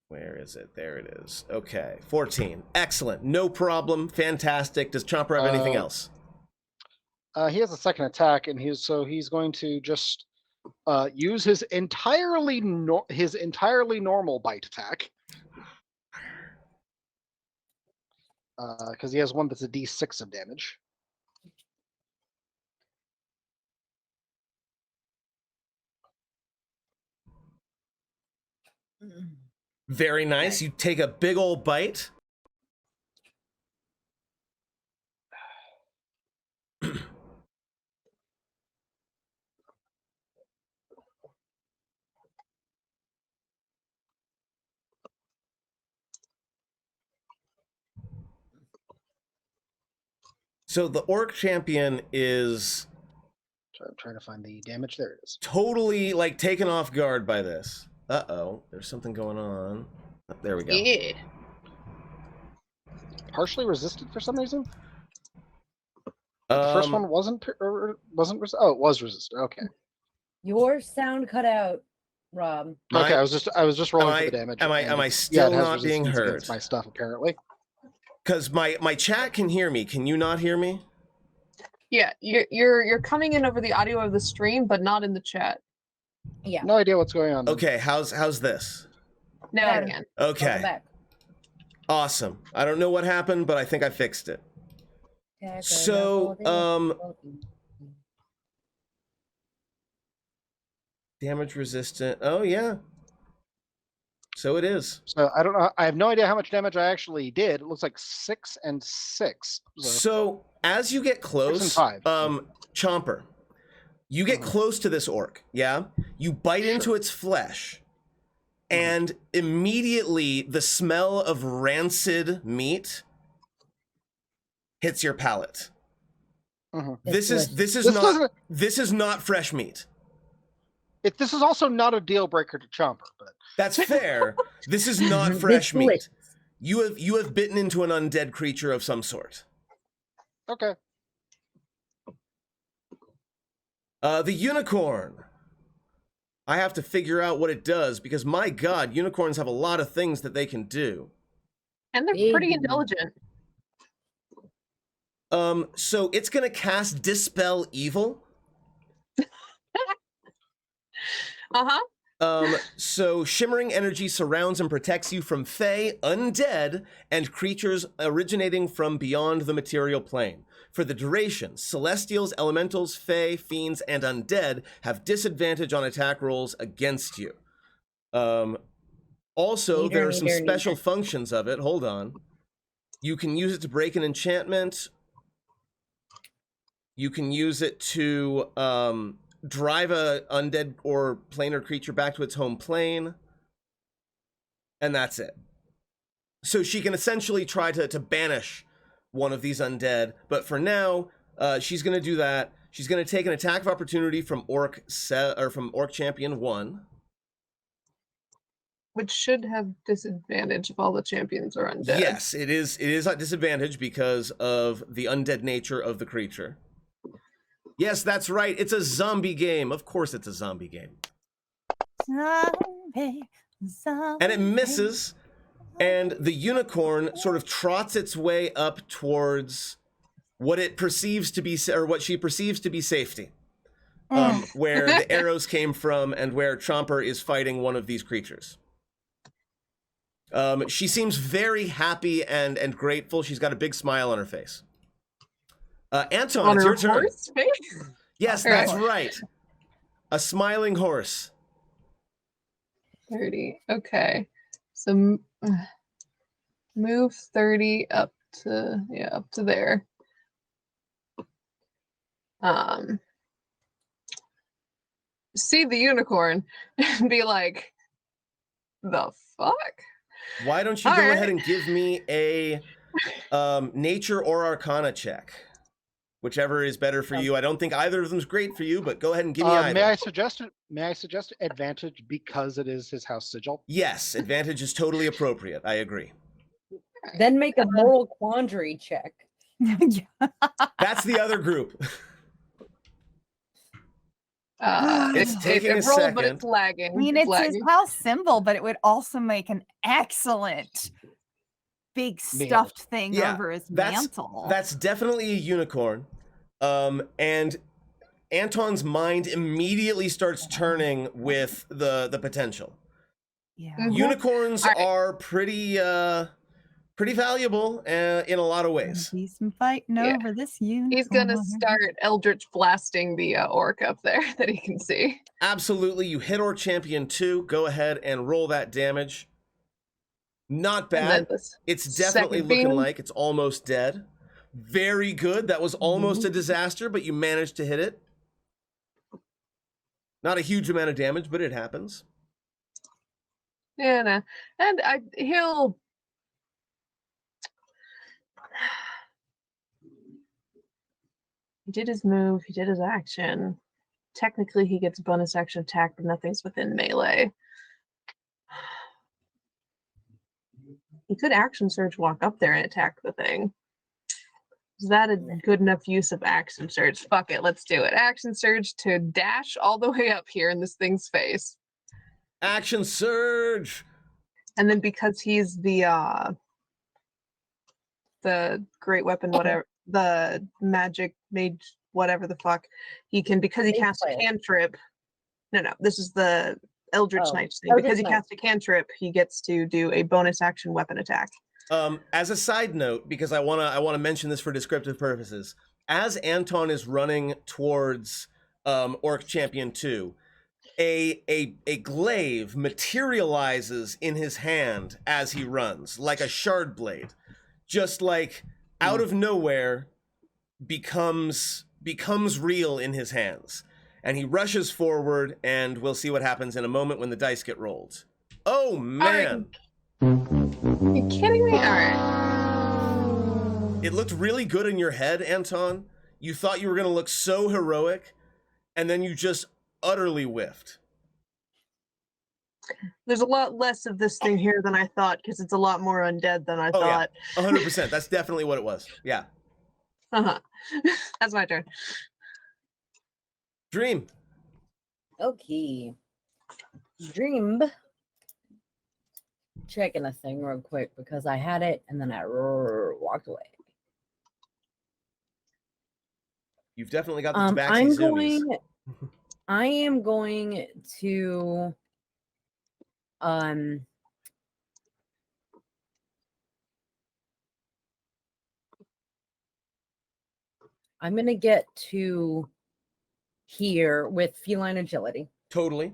A: Where is it? There it is. Okay, 14. Excellent. No problem. Fantastic. Does Chomper have anything else?
D: He has a second attack, and he's going to just use his entirely normal bite attack. Because he has one that's a D6 of damage.
A: Very nice. You take a big old bite. So the Orc Champion is
D: I'm trying to find the damage. There it is.
A: totally like taken off guard by this. Uh-oh, there's something going on. Oh, there we go.
B: Yeah.
D: Partially resisted for some reason. The first one wasn't. Oh, it was resisted. Okay.
E: Your sound cut out, Rob.
D: Okay, I was just rolling for the damage.
A: Am I
D: it
A: still
D: has
A: not being
D: resistance
A: heard?
D: against my stuff apparently.
A: Because my chat can hear me. Can you not hear me?
B: Yeah, you're coming in over the audio of the stream, but not in the chat.
E: Yeah.
D: No idea what's going on.
A: Okay, how's this?
B: Now
E: Better.
B: again.
A: Okay,
E: Welcome back.
A: awesome. I don't know what happened, but I think I fixed it. So, damage resistant. Oh yeah. So it is.
D: So I don't know. I have no idea how much damage I actually did. It looks like 6 and 6.
A: So as you get close,
D: 5.
A: Chomper, you get close to this orc, yeah? You bite into its flesh, and immediately the smell of rancid meat hits your palate. This is not fresh meat.
D: This is also not a deal breaker to Chomper, but
A: That's fair. This is not fresh meat. You have bitten into an undead creature of some sort.
D: okay.
A: The unicorn. I have to figure out what it does because my god, unicorns have a lot of things that they can do.
B: And they're pretty intelligent.
A: So it's gonna cast Dispel Evil. So shimmering energy surrounds and protects you from Fae, undead, and creatures originating from beyond the material plane. For the duration, Celestials, Elementals, Fae, Fiends, and Undead have disadvantage on attack rolls against you. Also, there are some special functions of it. Hold on. You can use it to break an enchantment. You can use it to drive a undead or planar creature back to its home plane. And that's it. So she can essentially try to banish one of these undead, but for now, she's going to do that. She's going to take an attack of opportunity from Orc Champion 1.
B: Which should have disadvantage if all the champions are undead.
A: Yes, it is at disadvantage because of the undead nature of the creature. Yes, that's right. It's a zombie game. Of course it's a zombie game.
C: Zombie.
A: And it misses, and the unicorn sort of trots its way up towards what it perceives to be, or what she perceives to be safety. Where the arrows came from and where Chomper is fighting one of these creatures. She seems very happy and grateful. She's got a big smile on her face. Anton,
B: On
A: it's
B: her
A: your turn.
B: horse face?
A: Yes,
B: All right.
A: that's right. A smiling horse.
B: 30. Okay. So move 30 up to there. See the unicorn and be like, The fuck?
A: Why don't you
B: All
A: go
B: right.
A: ahead and give me a nature or arcana check? Whichever is better for you. I don't think either of them is great for you, but go ahead and give me either.
D: May I suggest advantage because it is his house sigil?
A: Yes, advantage is totally appropriate. I agree.
E: Then make a moral quandary check.
C: Yeah.
A: That's the other group. It's
B: It
A: taking a
B: rolled, but
A: second.
B: it's lagging.
C: I mean,
B: It's
C: it's his
B: lagging.
C: house symbol, but it would also make an excellent big
D: Meal.
C: stuffed thing
A: Yeah,
C: over his
A: that's-
C: mantle.
A: That's definitely a unicorn. And Anton's mind immediately starts turning with the potential.
C: Yeah.
B: Mhm.
A: Unicorns
B: All right.
A: are pretty valuable in a lot of ways.
C: Be some fighting
B: Yeah.
C: over this unicorn.
B: He's gonna start Eldritch blasting the orc up there that he can see.
A: Absolutely, you hit Orc Champion 2. Go ahead and roll that damage. Not
B: And then
A: bad.
B: this
A: It's definitely
B: second
A: looking
B: beam.
A: like it's almost dead. Very good. That was almost a disaster, but you managed to hit it. Not a huge amount of damage, but it happens.
B: Yeah, no. And he'll. He did his move. He did his action. Technically, he gets bonus action attack, but nothing's within melee. He could action surge, walk up there, and attack the thing. Is that a good enough use of action surge? Fuck it, let's do it. Action surge to dash all the way up here in this thing's face.
A: Action surge.
B: And then because he's the great weapon, whatever, the magic mage, whatever the fuck, he can, because he
E: Mage
B: casts a
E: slayer.
B: cantrip. No, this is the Eldritch
E: Oh,
B: Knight thing.
E: Eldritch
B: Because he
E: Knight.
B: casts a cantrip, he gets to do a bonus action weapon attack.
A: As a side note, because I wanna mention this for descriptive purposes, as Anton is running towards Orc Champion 2, a glaive materializes in his hand as he runs, like a shard blade, just like out of nowhere becomes real in his hands. And he rushes forward, and we'll see what happens in a moment when the dice get rolled. Oh man!
B: Are you kidding me? All right.
A: It looked really good in your head, Anton. You thought you were gonna look so heroic, and then you just utterly whiffed.
B: There's a lot less of this thing here than I thought, because it's a lot more undead than I
A: Oh, yeah.
B: thought.
A: 100%. That's definitely what it was. Yeah.
B: Uh-huh. That's my turn.
A: Dream.
E: Okay. Dream. Checking a thing real quick because I had it and then I walked away.
A: You've definitely got the tabaxi
E: I'm
A: zoomies.
E: going. I am going to. I'm gonna get to here with feline agility.
A: Totally.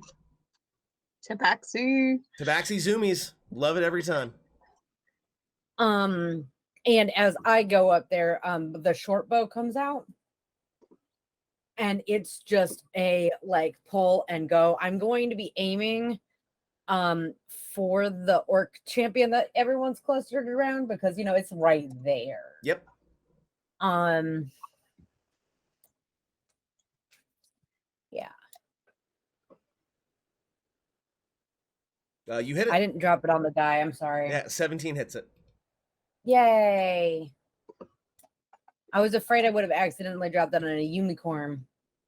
B: Tabaxi.
A: Tabaxi zoomies. Love it every time.
E: And as I go up there, the short bow comes out. And it's just a like pull and go. I'm going to be aiming for the orc champion that everyone's clustered around because it's right there.
A: Yep.
E: Yeah.
A: You hit it.
E: I didn't drop it on the die. I'm sorry.
A: Yeah, 17 hits it.
E: Yay. I was afraid I would have accidentally dropped that on a unicorn.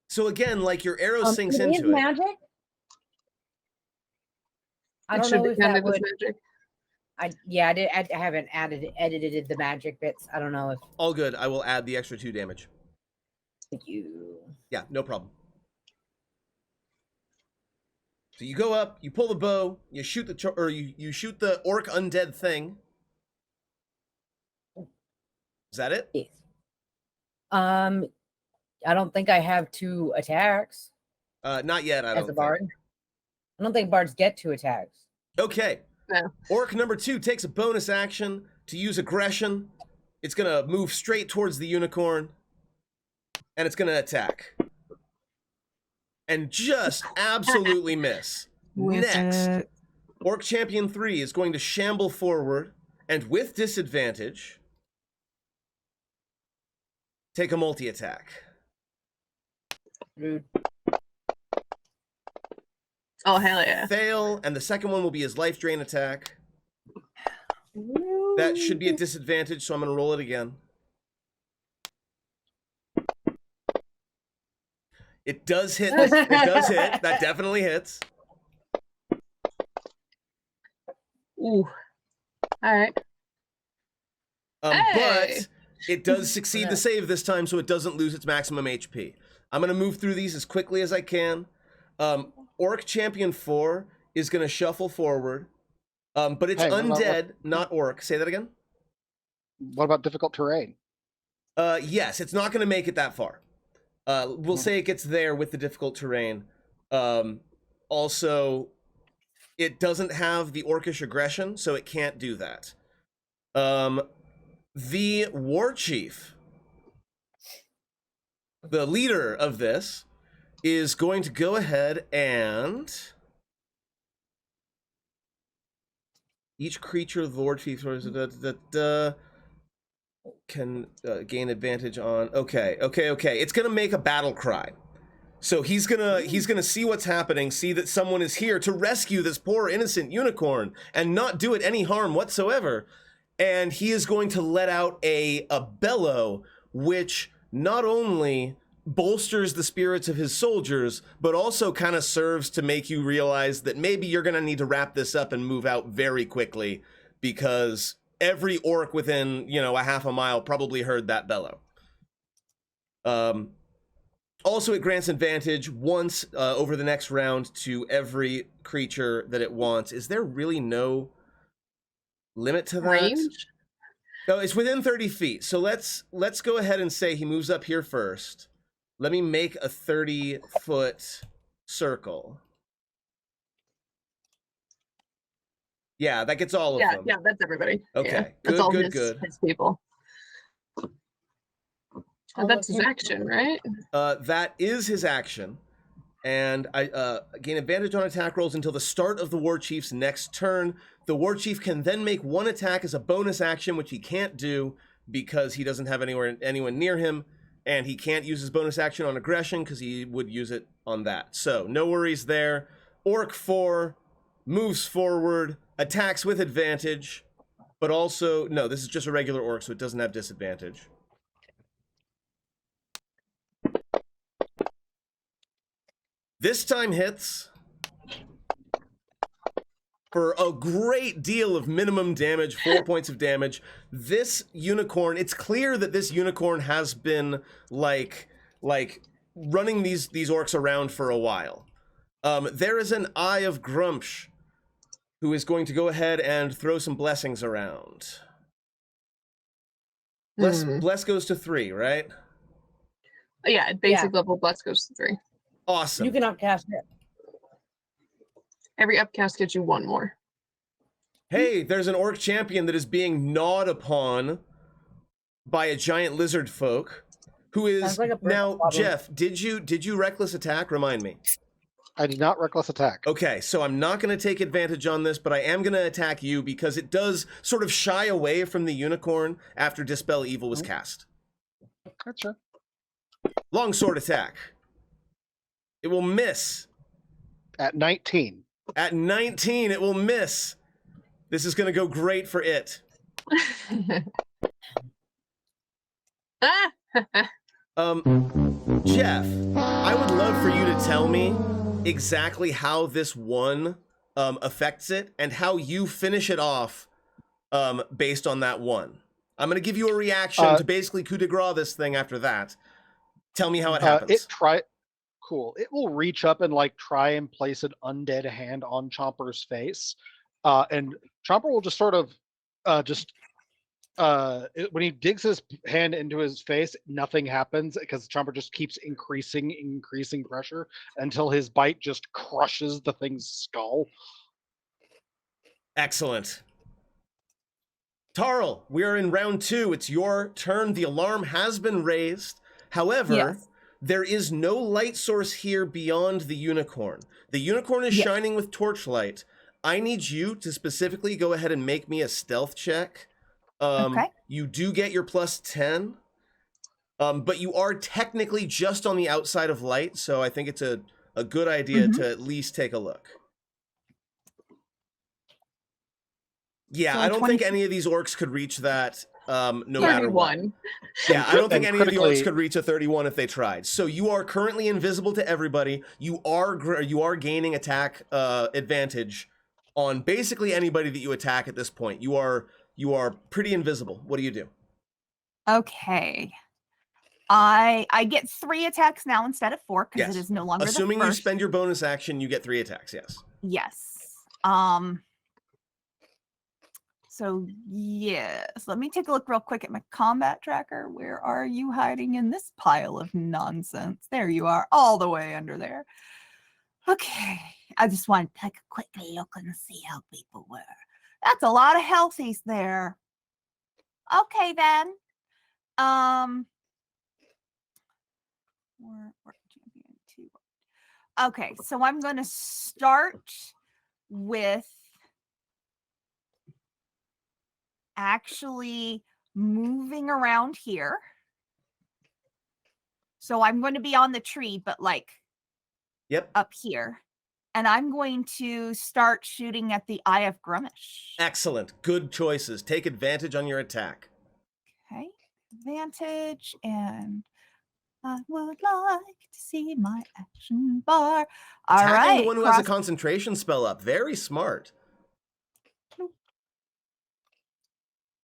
A: So again, like your arrow sinks
E: it is
A: into it.
E: magic. I
B: It
E: don't
B: should
E: know
B: be
E: if that
B: counted as
E: would.
B: magic.
E: I haven't edited the magic bits. I don't know if
A: All good. I will add the extra 2 damage.
E: you.
A: Yeah, no problem. So you go up, you pull the bow, you shoot you shoot the orc undead thing. Is that it?
E: Yes. I don't think I have 2 attacks
A: Not yet. I don't
E: as a
A: think.
E: bard. I don't think bards get 2 attacks.
A: Okay.
B: No.
A: Orc number 2 takes a bonus action to use aggression. It's gonna move straight towards the unicorn, and it's gonna attack. And just absolutely miss.
B: Whiff
A: Next. Orc Champion 3 is going to shamble forward and with disadvantage take a multi-attack.
E: Rude.
B: Oh, hell yeah.
A: Fail, and the second one will be his life drain attack. That should be a disadvantage, so I'm going to roll it again. It does hit. It does hit. That definitely hits.
B: Ooh. All right. Hey!
A: But it does succeed the save this time, so it doesn't lose its maximum HP. I'm going to move through these as quickly as I can. Orc Champion 4 is going to shuffle forward, but it's undead, not orc. Say that again?
D: What about difficult terrain?
A: Yes, it's not going to make it that far. We'll say it gets there with the difficult terrain. Also, it doesn't have the orcish aggression, so it can't do that. The war chief, the leader of this, is going to go ahead and each creature the war chief can gain advantage on. Okay. It's gonna make a battle cry. So he's gonna see what's happening, see that someone is here to rescue this poor innocent unicorn and not do it any harm whatsoever. And he is going to let out a bellow, which not only bolsters the spirits of his soldiers, but also kind of serves to make you realize that maybe you're going to need to wrap this up and move out very quickly, because every orc within, a half a mile probably heard that bellow. Also, it grants advantage once over the next round to every creature that it wants. Is there really no limit to that?
B: Range?
A: No, it's within 30 feet. So let's go ahead and say he moves up here first. Let me make a 30-foot circle. Yeah, that gets all of them.
B: Yeah, that's everybody.
A: Okay,
B: yeah,
A: good,
B: that's all
A: good.
B: his people. And that's his action, right?
A: That is his action. And I gain advantage on attack rolls until the start of the war chief's next turn. The war chief can then make one attack as a bonus action, which he can't do because he doesn't have anyone near him, and he can't use his bonus action on aggression because he would use it on that. So no worries there. Orc 4 moves forward, attacks with advantage, but also, no, this is just a regular orc, so it doesn't have disadvantage. This time hits for a great deal of minimum damage, 4 points of damage. This unicorn, it's clear that this unicorn has been like running these orcs around for a while. There is an Eye of Grumpsh who is going to go ahead and throw some blessings around. Bless goes to 3, right?
B: Yeah, basic level bless goes to 3.
A: Awesome.
E: You can upcast it.
B: Every upcast gets you 1 more.
A: Hey, there's an orc champion that is being gnawed upon by a giant lizard folk who is
E: like
A: now
E: problem.
A: Jeff, did you reckless attack? Remind me.
D: I did not reckless attack.
A: Okay, so I'm not going to take advantage on this, but I am going to attack you because it does sort of shy away from the unicorn after Dispel Evil was cast.
D: Gotcha.
A: Longsword attack. It will miss.
D: At 19.
A: At 19, it will miss. This is going to go great for it. Jeff, I would love for you to tell me exactly how this one affects it and how you finish it off based on that one. I'm going to give you a reaction to basically coup de grace this thing after that. Tell me how it happens.
D: Cool. It will reach up and try and place an undead hand on Chomper's face. And Chomper will just sort of when he digs his hand into his face, nothing happens because Chomper just keeps increasing pressure until his bite just crushes the thing's skull.
A: Excellent. Tarl, we are in round 2. It's your turn. The alarm has been raised. However,
C: Yes.
A: There is no light source here beyond the unicorn. The unicorn is shining with torchlight. I need you to specifically go ahead and make me a stealth check.
C: Okay.
A: You do get your plus 10, but you are technically just on the outside of light, so I think it's a good idea
C: Mhm.
A: to at least take a look. Yeah,
C: So
A: I don't think
C: 20
A: any of these orcs could reach that no matter what.
B: 31.
A: Yeah, I don't think
D: And
A: any of the orcs
D: critically-
A: could reach a 31 if they tried. So you are currently invisible to everybody. You are gaining attack advantage on basically anybody that you attack at this point. You are pretty invisible. What do you do?
C: Okay. I get 3 attacks now instead of 4 because
A: Yes.
C: it is no longer
A: Assuming
C: the
A: you
C: first.
A: spend your bonus action, you get 3 attacks. Yes.
C: Yes. So yes, let me take a look real quick at my combat tracker. Where are you hiding in this pile of nonsense? There you are, all the way under there. Okay, I just wanted to take a quick look and see how people were. That's a lot of healthies there. Okay then. We're champion 2. Okay, so I'm going to start with actually moving around here. So I'm going to be on the tree, but like
A: Yep.
C: up here. And I'm going to start shooting at the Eye of Grumish.
A: Excellent. Good choices. Take advantage on your attack.
C: Okay, advantage, and I would like to see my action bar. All
A: Attacking
C: right,
A: the one who has a concentration spell up. Very smart.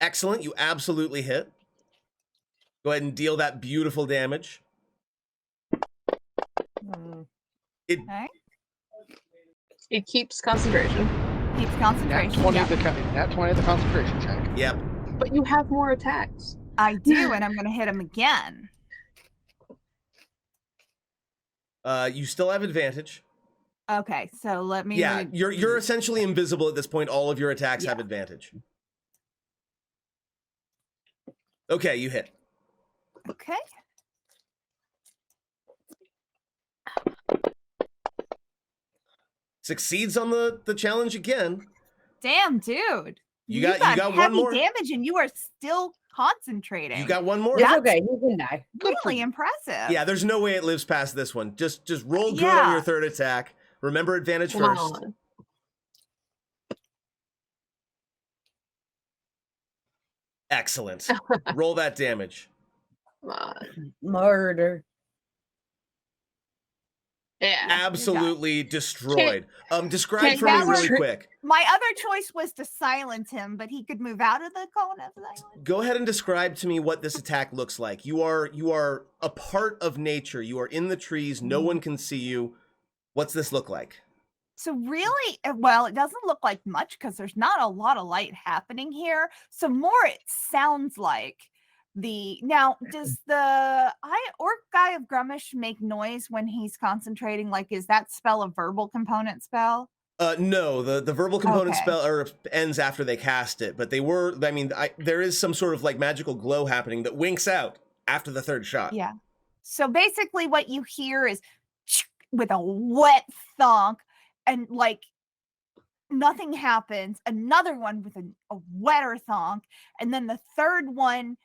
A: Excellent. You absolutely hit. Go ahead and deal that beautiful damage. It
C: Okay,
B: It keeps concentration,
C: keeps
D: Nat
C: concentration.
D: 20,
C: Yep,
D: Nat 20 the concentration check.
A: Yep.
B: but you have more attacks.
C: I do, and I'm going to hit him again.
A: You still have advantage.
C: Okay, so let me.
A: Yeah, you're essentially invisible at this point. All of your attacks have
C: Yeah.
A: advantage. Okay, you hit.
C: Okay.
A: Succeeds on the challenge again.
C: Damn, dude.
A: You got one
C: heavy
A: more.
C: damage, and you are still concentrating.
A: You got one more.
E: It's
C: That's
E: okay. You can die.
D: Good for
C: really
D: you.
C: impressive.
A: Yeah, there's no way it lives past this one. Just roll good on
C: Yeah.
A: your third attack. Remember advantage
B: Come
A: first.
B: on.
A: Excellent. Roll that damage.
B: Come on.
E: Murder.
B: Yeah.
A: Absolutely destroyed. Describe
B: can't
A: for me
C: that
A: really
B: work.
A: quick.
C: My other choice was to silence him, but he could move out of the cone of silence.
A: Go ahead and describe to me what this attack looks like. You are a part of nature. You are in the trees. No one can see you. What's this look like?
C: So really, well, it doesn't look like much because there's not a lot of light happening here. So more it sounds like now, does the orc guy of Grumish make noise when he's concentrating? Like, is that spell a verbal component spell?
A: No, the verbal component
C: Okay.
A: spell ends after they cast it, but there is some sort of like magical glow happening that winks out after the third shot.
C: Yeah. So basically what you hear is with a wet thunk, and like nothing happens. Another one with a wetter thunk, and then the third one,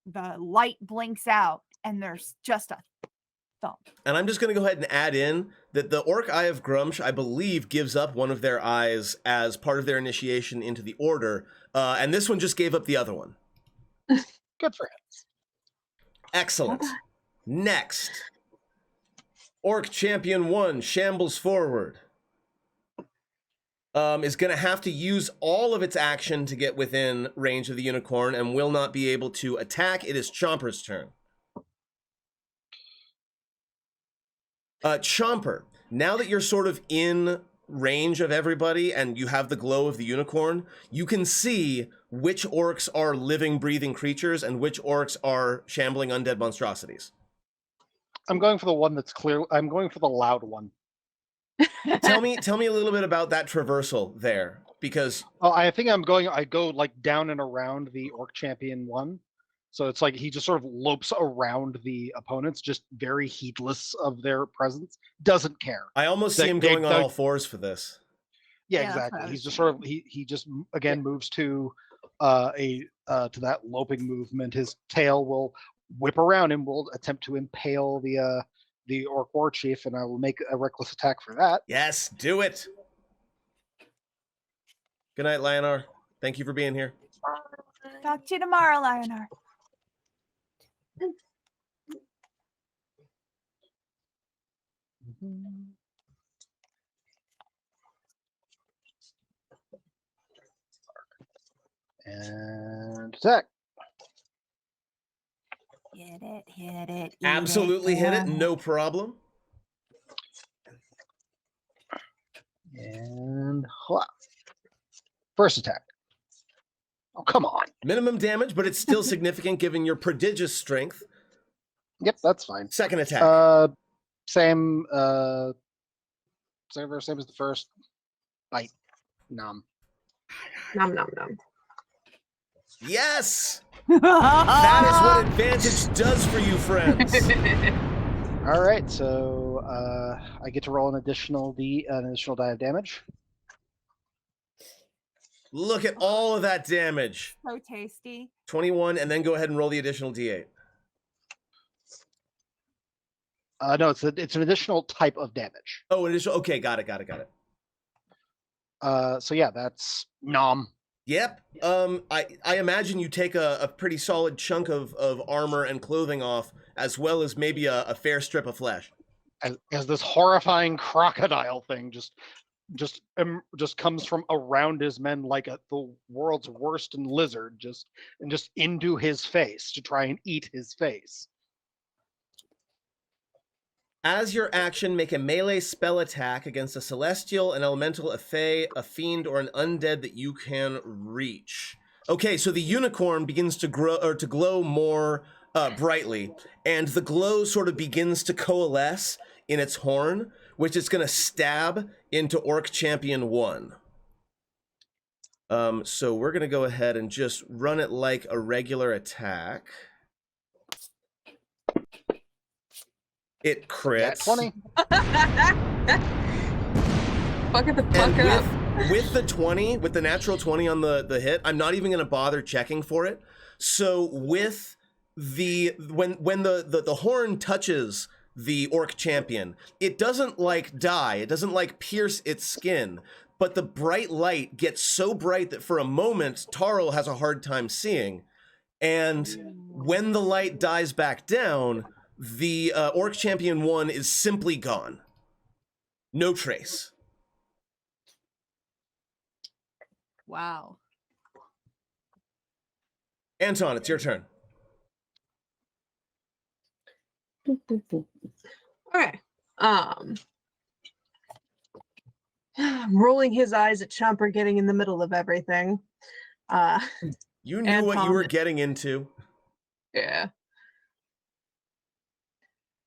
C: the light blinks out, and there's just a thump.
A: And I'm just going to go ahead and add in that the Orc Eye of Grumsh, I believe, gives up one of their eyes as part of their initiation into the Order, and this one just gave up the other one.
D: Good for him.
A: Excellent. Next. Orc Champion 1 shambles forward. Is going to have to use all of its action to get within range of the unicorn and will not be able to attack. It is Chomper's turn. Chomper, now that you're sort of in range of everybody and you have the glow of the unicorn, you can see which orcs are living, breathing creatures and which orcs are shambling undead monstrosities.
D: I'm going for the one that's clear. I'm going for the loud one.
A: Tell me a little bit about that traversal there, because
D: I think I go like down and around the Orc Champion 1. So it's like he just sort of lopes around the opponents, just very heedless of their presence. Doesn't care.
A: I almost see him going on all fours for this.
C: Yeah, that's what
D: exactly.
C: I
D: He's
C: was
D: just
C: saying.
D: sort of he just again moves to to that loping movement. His tail will whip around and will attempt to impale the orc war chief, and I will make a reckless attack for that.
A: Yes, do it. Good night, Lionar. Thank you for being here.
C: Talk to you tomorrow, Lionar.
D: And attack.
C: Hit it, eat
A: Absolutely hit it,
C: down.
A: no problem.
D: And hua. First attack. Oh, come on.
A: Minimum damage, but it's still significant given your prodigious strength.
D: Yep, that's fine.
A: Second attack.
D: Same as the first. Bite. Nom.
B: Nom nom nom.
A: Yes! That is what advantage does for you, friends.
D: All right, so I get to roll an additional die of damage.
A: Look at all of that damage.
C: So tasty.
A: 21, and then go ahead and roll the additional d8.
D: No, it's an additional type of damage.
A: Oh, additional. Okay, got it.
D: So yeah, that's nom.
A: Yep. I imagine you take a pretty solid chunk of armor and clothing off, as well as maybe a fair strip of flesh.
D: As this horrifying crocodile thing just comes from around his men like the world's worst lizard, just into his face to try and eat his face.
A: As your action, make a melee spell attack against a celestial, an elemental, a fae, a fiend, or an undead that you can reach. Okay, so the unicorn begins to grow or to glow more brightly, and the glow sort of begins to coalesce in its horn, which is going to stab into Orc Champion 1. So we're going to go ahead and just run it like a regular attack. It crits.
D: 20.
B: Fuck it the fuck up.
A: With the 20, with the natural 20 on the hit, I'm not even going to bother checking for it. So with when the horn touches the Orc Champion, it doesn't like die, it doesn't like pierce its skin, but the bright light gets so bright that for a moment Tarl has a hard time seeing. And when the light dies back down, the Orc Champion 1 is simply gone. No trace.
C: Wow.
A: Anton, it's your turn.
B: Okay. Rolling his eyes at Chomper getting in the middle of everything.
A: You knew what you
B: Anton.
A: were getting into.
B: Yeah.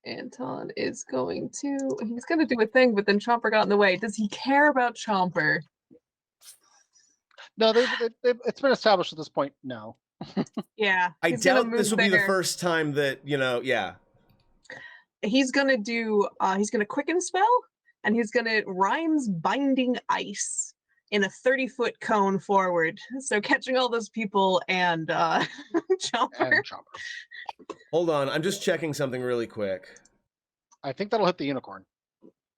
B: Anton is going to, he's going to do a thing, but then Chomper got in the way. Does he care about Chomper?
D: No, it's been established at this point. No.
B: Yeah.
A: I
B: he's gonna
A: doubt this will
B: move
A: be the
B: there.
A: first time that, yeah.
B: He's going to do, he's going to quicken spell, and he's going to rhymes binding ice in a 30-foot cone forward. So catching all those people and Chomper.
D: And Chomper.
A: Hold on, I'm just checking something really quick.
D: I think that'll hit the unicorn.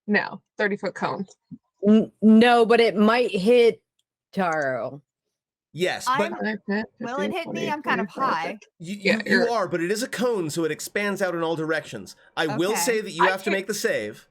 B: No, 30-foot cone.
E: No, but it might hit Taro.
A: Yes,
C: I'm-
A: but
C: Will it hit me? I'm kind of high.
A: you
B: you're-
A: are, but it is a cone, so it expands out in all directions. I will
C: Okay.
A: say that you
B: I
A: have to make the save.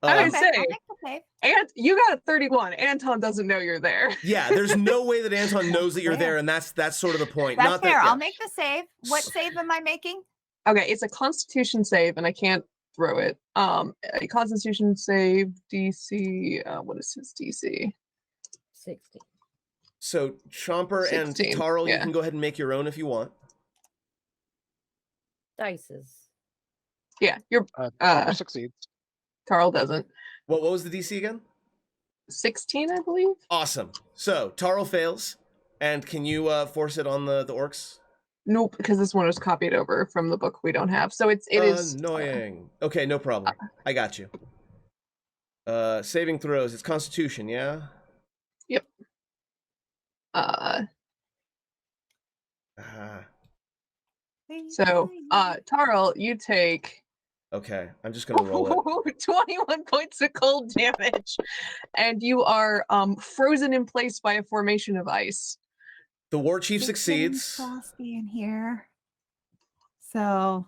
B: I
A: Um,
B: was
C: Okay,
B: say-
C: I'll make the save.
B: And you got a 31. Anton doesn't know you're there.
A: yeah, there's no way that Anton knows that you're
C: Fair.
A: there, and that's sort of the point.
C: That's
A: Not
C: fair.
A: that, yeah.
C: I'll make the save. What save am I making?
B: Okay, it's a Constitution save, and I can't throw it. A Constitution save DC. What is his DC?
E: 60.
A: So Chomper and
B: 16,
A: Tarl, you
B: yeah.
A: can go ahead and make your own if you want.
E: Dices.
B: Yeah, you're.
D: Chomper succeeds.
B: Carl doesn't.
A: What was the DC again?
B: 16, I believe.
A: Awesome. So Tarl fails, and can you force it on the orcs?
B: Nope, because this one was copied over from the book we don't have. So it is
A: Annoying. Okay, no problem. I got you. Saving throws. It's Constitution, yeah?
B: So, Tarl, you take
A: Okay, I'm just gonna roll it.
B: 21 points of cold damage, and you are frozen in place by a formation of ice.
A: The war chief
C: It's getting
A: succeeds.
C: frosty in here. So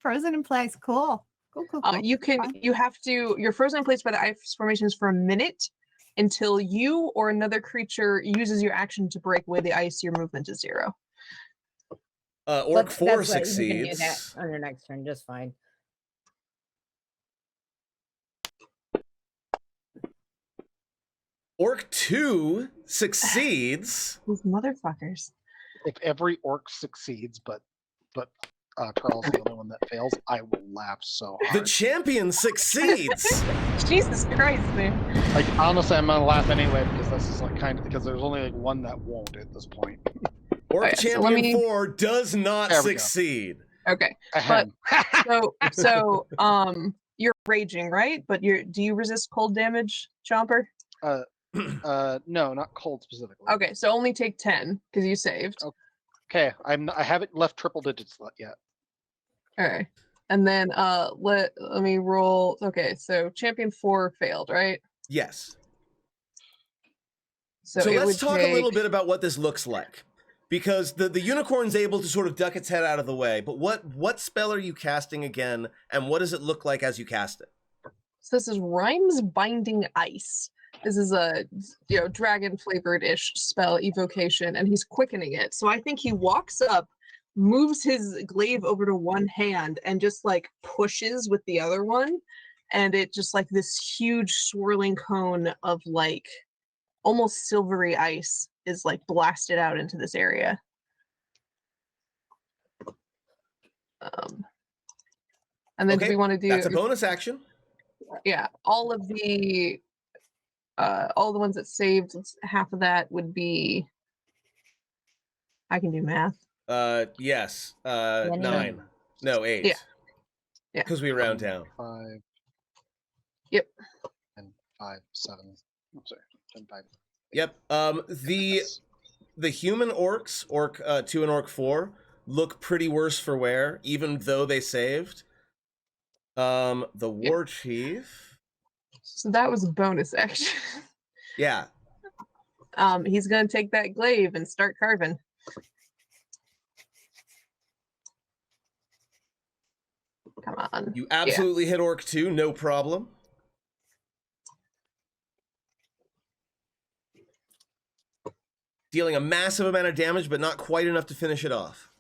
C: frozen in place. Cool. Cool.
B: You're frozen in place by the ice formations for a minute until you or another creature uses your action to break away the ice. Your movement is 0.
A: Orc 4
E: That's right, you can do that
A: succeeds.
E: on your next turn, just fine.
A: Orc 2 succeeds.
B: These motherfuckers.
D: If every orc succeeds, but Charles is the only one that fails, I will laugh so
A: The
D: hard.
A: champion succeeds.
B: Jesus Christ, man.
D: Like honestly, I'm gonna laugh anyway because this is like kind of because there's only like one that won't at this point.
A: Orc
B: Okay, so let
A: champion
B: me-
A: 4 does not
D: There we go.
A: succeed.
B: Okay.
D: Ahem.
B: So you're raging, right? But do you resist cold damage, Chomper?
D: No, not cold specifically.
B: Okay, so only take 10 because you saved.
D: Okay, I haven't left triple digits yet.
B: Okay. And then let me roll. Okay, so champion 4 failed, right?
A: Yes.
B: So,
A: So
B: it
A: let's
B: would
A: talk a little
B: take-
A: bit about what this looks like. Because the unicorn's able to sort of duck its head out of the way. But what spell are you casting again, and what does it look like as you cast it?
B: So this is Rhymes Binding Ice. This is a dragon flavored ish spell evocation, and he's quickening it. So I think he walks up, moves his glaive over to one hand, and just like pushes with the other one, and it just like this huge swirling cone of like almost silvery ice is like blasted out into this area. And then do we want to do
A: That's a bonus action.
B: yeah, all the ones that saved, half of that would be, I can do math.
A: Yes.
E: Many.
A: 9. No, 8.
B: Yeah. Yeah.
A: Because we round down.
D: 5.
B: Yep.
D: And 5, 7. I'm sorry, 10, 5.
A: Yep. The human orcs, Orc 2 and Orc 4, look pretty worse for wear, even though they saved. The war chief.
B: So that was a bonus action.
A: Yeah.
B: He's gonna take that glaive and start carving. Come on.
A: You absolutely hit Orc 2, no problem. Dealing a massive amount of damage, but not quite enough to finish it off.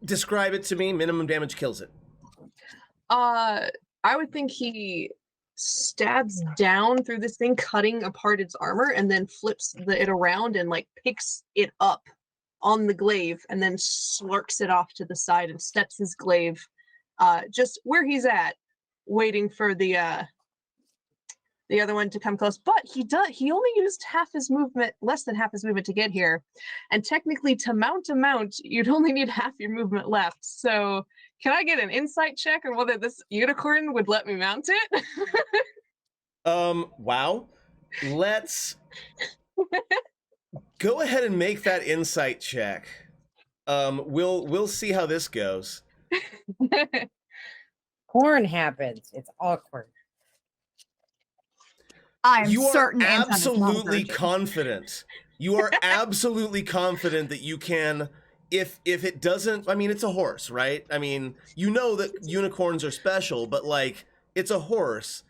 A: Describe it to me. Minimum damage kills it.
B: I would think he stabs down through this thing, cutting apart its armor, and then flips it around and like picks it up on the glaive, and then slurks it off to the side and steps his glaive just where he's at, waiting for the other one to come close. But he only used less than half his movement to get here, and technically to mount a mount you'd only need half your movement left. So can I get an insight check on whether this unicorn would let me mount it?
A: Wow. Let's go ahead and make that insight check. We'll see how this goes.
E: Porn happens. It's awkward.
C: I'm
A: You are
C: certain Anton is not a
A: absolutely
C: virgin.
A: confident. You are absolutely confident that you can. If it doesn't, I mean, it's a horse, right? I mean, you know that unicorns are special, but like, it's a horse.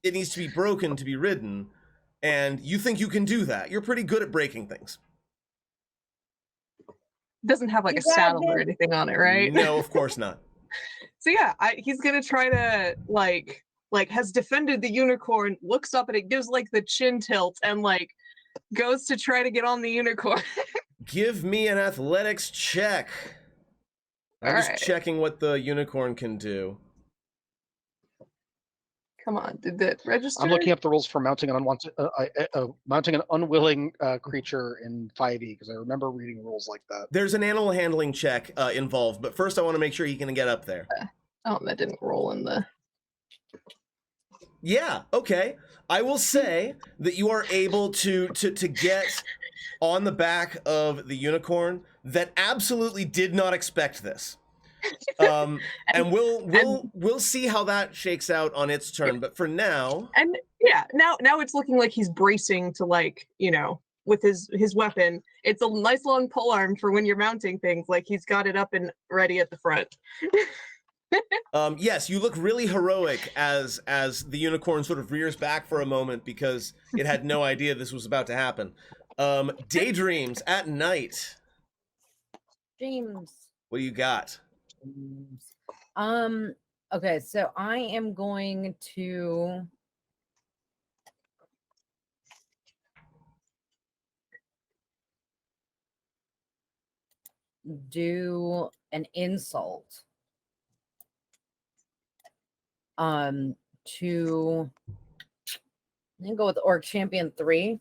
A: It needs to be broken to be ridden, and you think you can do that. You're pretty good at breaking things.
B: Doesn't have like
E: You
B: a
E: got
B: saddle or
E: this.
B: anything on it, right?
A: No, of course not.
B: So yeah, he's gonna try to like has defended the unicorn, looks up and it gives like the chin tilt, and like goes to try to get on the unicorn.
A: Give me an athletics check. I'm just
B: Alright.
A: checking what the unicorn can do.
B: Come on, did that register?
D: I'm looking up the rules for mounting an unwilling creature in 5e because I remember reading rules like that.
A: There's an animal handling check involved, but first I want to make sure he can get up there.
B: Oh, that didn't roll in the.
A: Yeah, okay. I will say that you are able to get on the back of the unicorn that absolutely did not expect this. And we'll see how that shakes out on its turn. But for now,
B: And yeah, now it's looking like he's bracing to, like, you know, with his weapon. It's a nice long pole arm for when you're mounting things. Like, he's got it up and ready at the front.
A: yes, you look really heroic as the unicorn sort of rears back for a moment because it had no idea this was about to happen. Daydreams at night.
E: Dreams.
A: What do you got?
E: Okay, so I am going to do an insult to I'm gonna go with Orc Champion 3.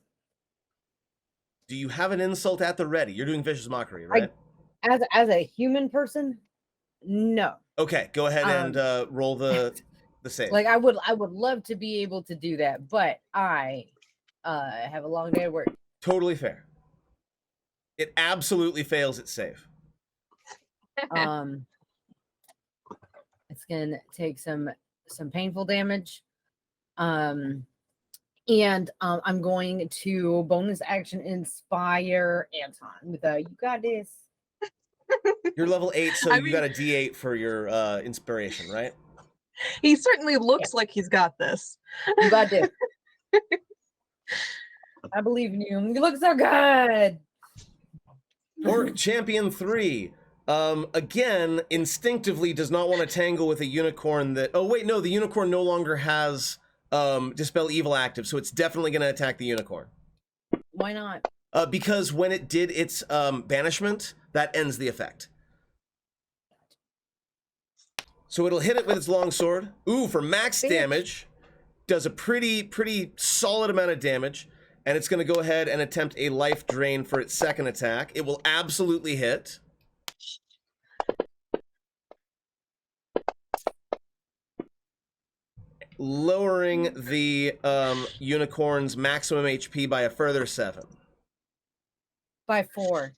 A: Do you have an insult at the ready? You're doing vicious mockery, right?
E: As a human person, no.
A: Okay, go ahead and roll the save.
E: Like I would love to be able to do that, but I have a long day at work.
A: Totally fair. It absolutely fails its save.
E: It's gonna take some painful damage. And I'm going to bonus action inspire Anton with a you got this.
A: You're level 8, so
B: I
A: you
B: mean-
A: got a D8 for your inspiration, right?
B: He certainly looks like he's got this.
E: You got this. I believe in you. You look so good.
A: Orc Champion 3. Again, instinctively does not want to tangle with a unicorn that... Oh, wait, no, the unicorn no longer has Dispel Evil active, so it's definitely going to attack the unicorn.
E: Why not?
A: Because when it did its banishment, that ends the effect. So it'll hit it with its longsword. Ooh, for max damage. Does a pretty solid amount of damage. And it's going to go ahead and attempt a life drain for its second attack. It will absolutely hit. Lowering the unicorn's maximum HP by a further 7.
E: By 4.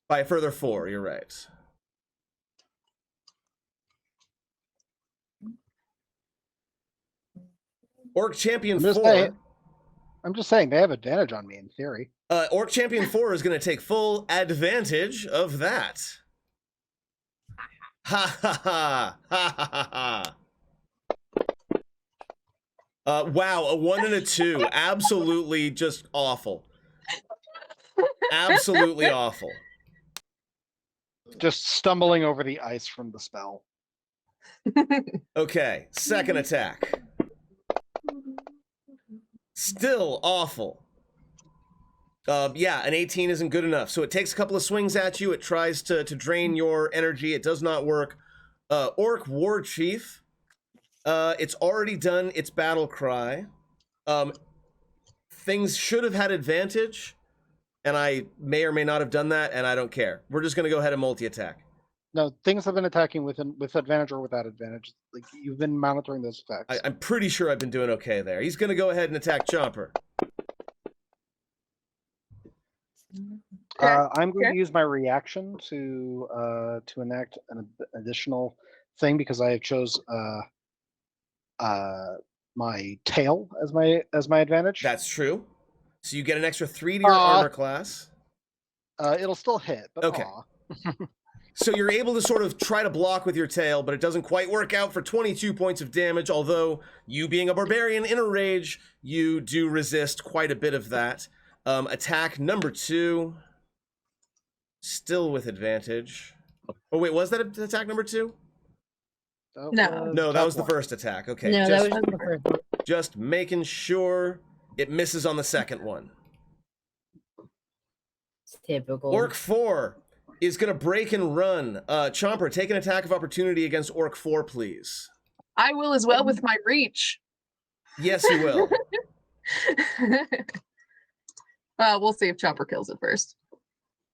A: By a further 4, you're right. Orc Champion 4.
D: I'm just saying they have advantage on me in theory.
A: Orc Champion 4 is going to take full advantage of that. Ha ha ha ha ha ha. Wow, a 1 and a 2. Absolutely just awful. Absolutely awful.
D: Just stumbling over the ice from the spell.
A: Okay, second attack. Still awful. Yeah, an 18 isn't good enough. So it takes a couple of swings at you. It tries to drain your energy. It does not work. Orc War Chief. It's already done its battle cry. Things should have had advantage, and I may or may not have done that, and I don't care. We're just going to go ahead and multi-attack.
D: No, things have been attacking with advantage or without advantage. Like you've been monitoring those effects.
A: I'm pretty sure I've been doing okay there. He's going to go ahead and attack Chomper.
D: I'm going to use my reaction to enact an additional thing because I chose my tail as my advantage.
A: That's true. So you get an extra 3 to your armor class.
D: It'll still hit, but
A: okay. So you're able to sort of try to block with your tail, but it doesn't quite work out for 22 points of damage, although you being a barbarian in a rage, you do resist quite a bit of that. Attack number 2. Still with advantage. Oh, wait, was that attack number 2?
B: No,
A: that was the first attack. Okay,
E: No, that was the first one.
A: Just making sure it misses on the second one.
E: It's typical.
A: Orc 4 is going to break and run. Chomper, take an attack of opportunity against Orc 4, please.
B: I will as well with my reach.
A: Yes, you will.
B: We'll see if Chopper kills it first.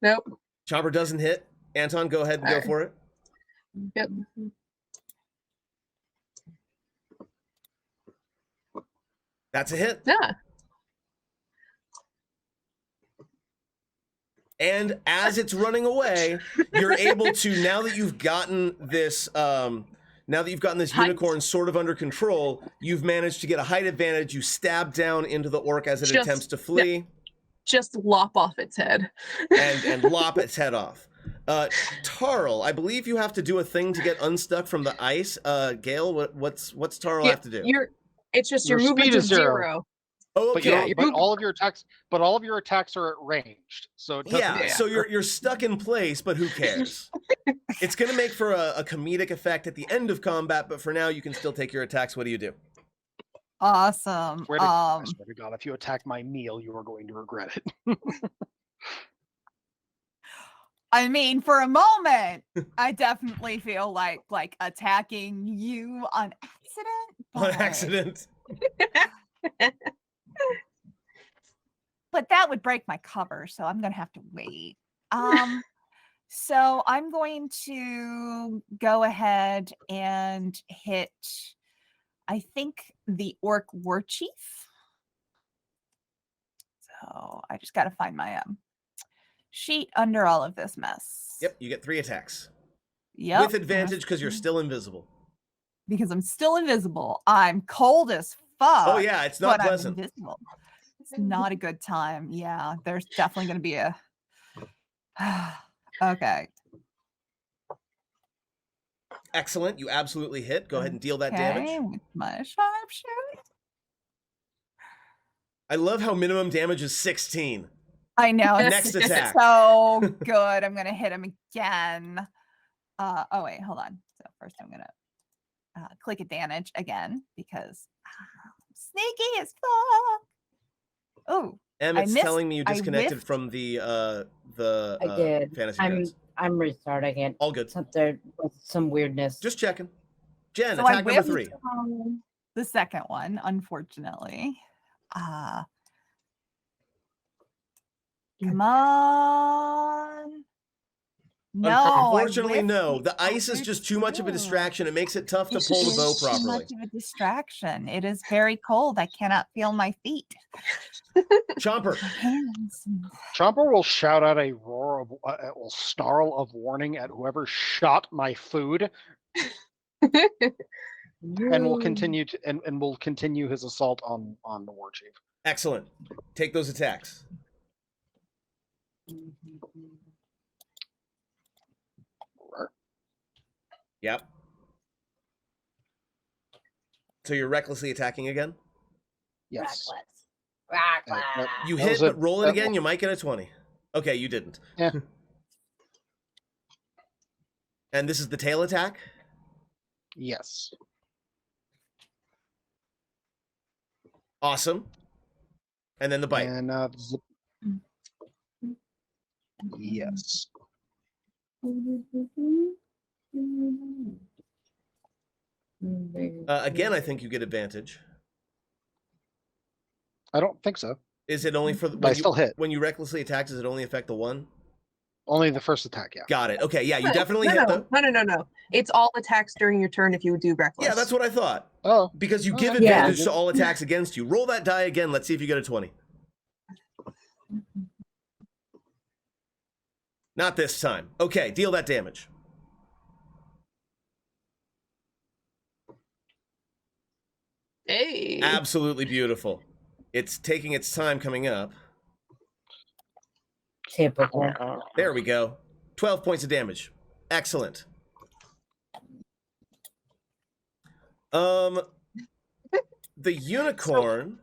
B: Nope.
A: Chomper doesn't hit. Anton, go ahead and go for it.
B: Yep.
A: That's a hit.
B: Yeah.
A: And as it's running away, you're able to, now that you've gotten this unicorn sort of under control, you've managed to get a height advantage. You stab down into the orc as it attempts to flee.
B: Just lop off its head.
A: and lop its head off. Tarl, I believe you have to do a thing to get unstuck from the ice. Gale, what's Tarl have to do?
B: It's just
D: Your
B: your movement
D: speed
B: is
D: is zero.
B: zero.
A: Oh, okay.
D: But all of your attacks are at ranged. So it doesn't matter.
A: So you're stuck in place, but who cares? It's gonna make for a comedic effect at the end of combat, but for now you can still take your attacks. What do you do?
C: Awesome.
D: I swear to God, if you attack my meal, you are going to regret it.
C: I mean, for a moment, I definitely feel like attacking you on accident.
A: On accident.
C: But that would break my cover, so I'm gonna have to wait. So I'm going to go ahead and hit, I think, the orc war chief. So I just got to find my sheet under all of this mess.
A: Yep, you get 3 attacks.
C: Yep.
A: With advantage because you're still invisible.
C: Because I'm still invisible. I'm cold as fuck.
A: Oh yeah, it's not pleasant.
C: I'm invisible. It's not a good time. Yeah, there's definitely going to be a... Okay.
A: Excellent. You absolutely hit. Go ahead and deal that damage.
C: With my sharpshooter.
A: I love how minimum damage is 16.
C: I know.
A: Next attack.
C: So good. I'm going to hit him again. Oh, wait. Hold on. So first I'm going to click advantage again because I'm sneaky as fuck. Oh.
A: It's telling me you disconnected from the
E: I did.
A: fantasy notes.
E: I'm restarting it.
A: All good.
E: There was some weirdness.
A: Just checking. Jen,
C: So
A: attack number 3.
C: The second one, unfortunately. Come on. No.
A: Unfortunately, no. The ice is just too much of a distraction. It makes it tough to pull the bow properly.
C: Too much of a distraction. It is very cold. I cannot feel my feet.
A: Chomper.
D: Chomper will shout out a roar of, will snarl of warning at whoever shot my food, and will continue to and will continue his assault on the war chief.
A: Excellent. Take those attacks. Yep. So you're recklessly attacking again?
D: Yes.
E: Reckless.
A: You hit, but roll it again, you might get a 20. Okay, you didn't.
D: Yeah.
A: And this is the tail attack?
D: Yes.
A: Awesome. And then the bite.
D: And yes.
A: Again, I think you get advantage.
D: I don't think so.
A: Is it only for the...
D: But I still hit.
A: When you recklessly attack, does it only affect the one?
D: Only the first attack, yeah.
A: Got it. Okay, yeah, you definitely hit them.
B: No. It's all attacks during your turn if you would do reckless.
A: Yeah, that's what I thought.
D: Oh.
A: Because you give advantage to all attacks against you. Roll that die again. Let's see if you get a 20. Not this time. Okay, deal that damage.
B: Hey.
A: Absolutely beautiful. It's taking its time coming up.
E: Typical.
A: There we go. 12 points of damage. Excellent. The unicorn...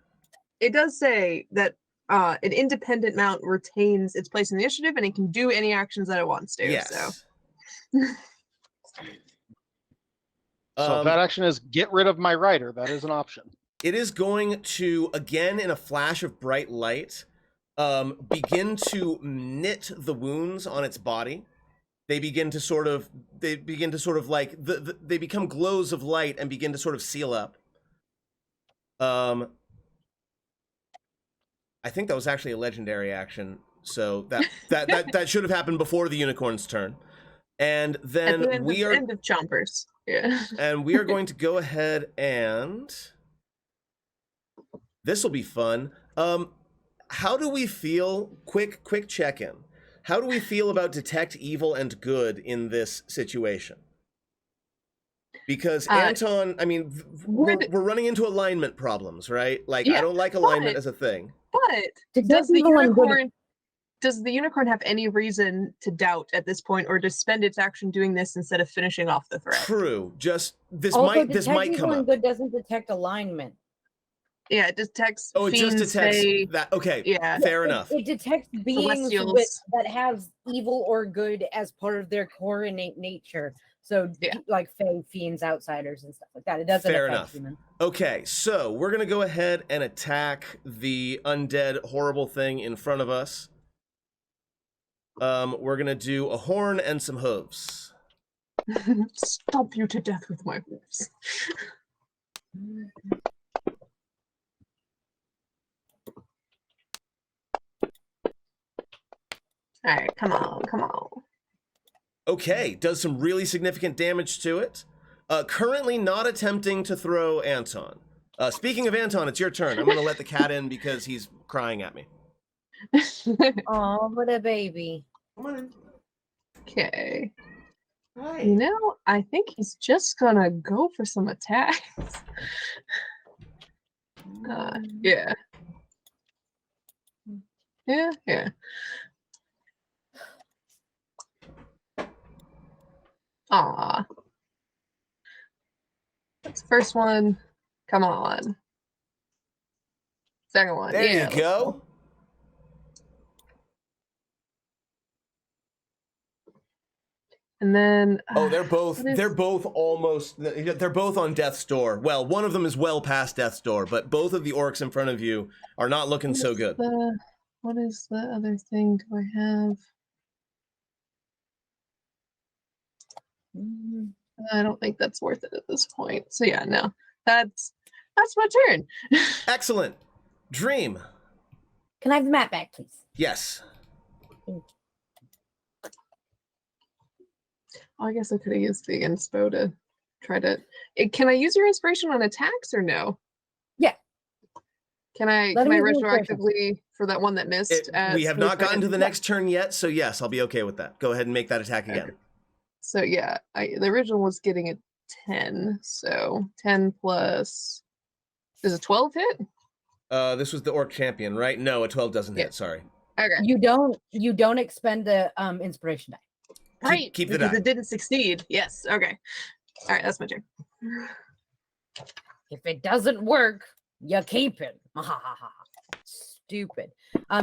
B: It does say that an independent mount retains its place in the initiative and it can do any actions that it wants to.
A: Yes.
D: So if that action is get rid of my rider, that is an option.
A: It is going to, again, in a flash of bright light, begin to knit the wounds on its body. They begin to sort of like, they become glows of light and begin to sort of seal up. I think that was actually a legendary action, so that should have happened before the unicorn's turn. And then
B: at the end of Chompers. Yeah.
A: And we are going to go ahead and This will be fun. How do we feel? Quick check-in. How do we feel about detect evil and good in this situation? Because Anton, I mean, we're running into alignment problems, right? Like, I don't like alignment as a thing.
B: But does the unicorn have any reason to doubt at this point, or to spend its action doing this instead of finishing off the threat?
A: True. Just this
E: Also,
A: might come up.
E: Good doesn't detect alignment.
B: Yeah, it detects.
A: Oh, it just detects that. Okay.
B: Yeah.
A: Fair enough.
E: It detects beings that have evil or good as part of their core innate nature. So, like fae, fiends, outsiders, and stuff like that. It doesn't affect humans.
A: Okay, so we're gonna go ahead and attack the undead horrible thing in front of us. We're gonna do a horn and some hooves.
B: Stomp you to death with my hooves. All right, come on.
A: Okay, does some really significant damage to it. Currently not attempting to throw Anton. Speaking of Anton, it's your turn. I'm gonna let the cat in because he's crying at me.
E: Oh, what a baby.
A: Come on in.
B: Okay.
A: Hi.
B: You know, I think he's just gonna go for some attacks. Yeah. Yeah. Aw. That's the first one. Come on. Second one.
A: There you go.
B: And then
A: they're both almost, they're both on death's door. Well, one of them is well past death's door, but both of the orcs in front of you are not looking so good.
B: What is the other thing do I have? I don't think that's worth it at this point. So yeah, no. That's my turn.
A: Excellent. Dream.
E: Can I have the map back, please?
A: Yes.
B: I guess I could have used the inspo to try to. Can I use your inspiration on attacks or no?
E: Yeah.
B: Can I retroactively for that one that missed?
A: We have not gotten to the next turn yet, so yes, I'll be okay with that. Go ahead and make that attack again.
B: Okay. So yeah, the original was getting a 10, so 10 plus. Is a 12 hit?
A: This was the orc champion, right? No, a 12 doesn't hit. Sorry.
B: Okay.
E: You don't expend the inspiration die.
B: Right,
A: keep the
B: because
A: die.
B: it didn't succeed. Yes, okay. All right, that's my turn.
E: If it doesn't work, you keep it. Stupid.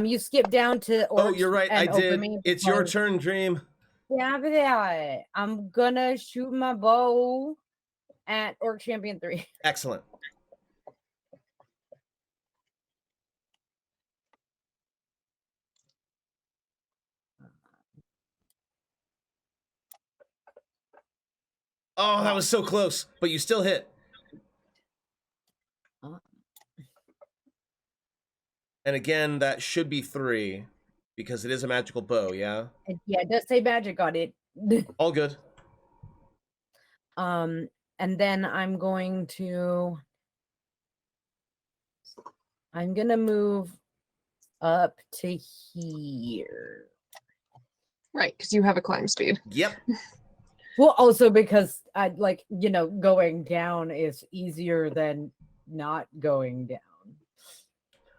E: You skip down to
A: Oh, you're right. I did. It's your turn, Dream.
E: Yeah, but I'm gonna shoot my bow at Orc Champion 3.
A: Excellent. Oh, that was so close, but you still hit. And again, that should be 3 because it is a magical bow, yeah?
E: Yeah, it does say magic on it.
A: All good.
E: And then I'm gonna move up to here.
B: Right, because you have a climb speed.
A: Yep.
E: Well, also because going down is easier than not going down.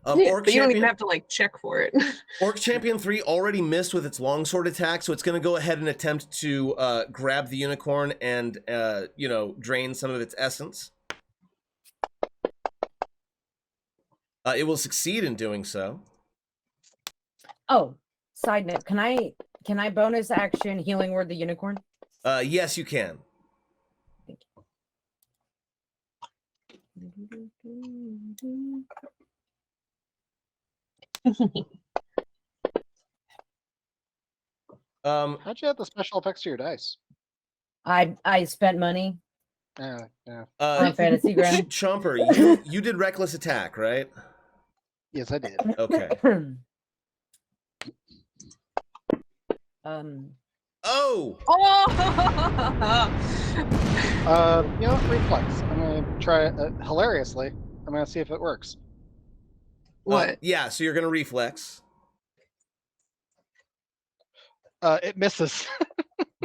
B: But you don't even have to check for it.
A: Orc Champion 3 already missed with its longsword attack, so it's going to go ahead and attempt to grab the unicorn and drain some of its essence. It will succeed in doing so.
E: Oh, side note, can I bonus action healing word the unicorn?
A: Yes, you can.
E: Thank you.
D: How'd you have the special effects to your dice?
E: I spent money.
D: Yeah.
E: On Fantasy Ground.
A: Chomper, you did reckless attack, right?
D: Yes, I did.
A: Okay. Oh!
D: Reflex. I'm gonna try it hilariously. I'm gonna see if it works.
B: What?
A: Yeah, so you're gonna reflex.
D: It misses.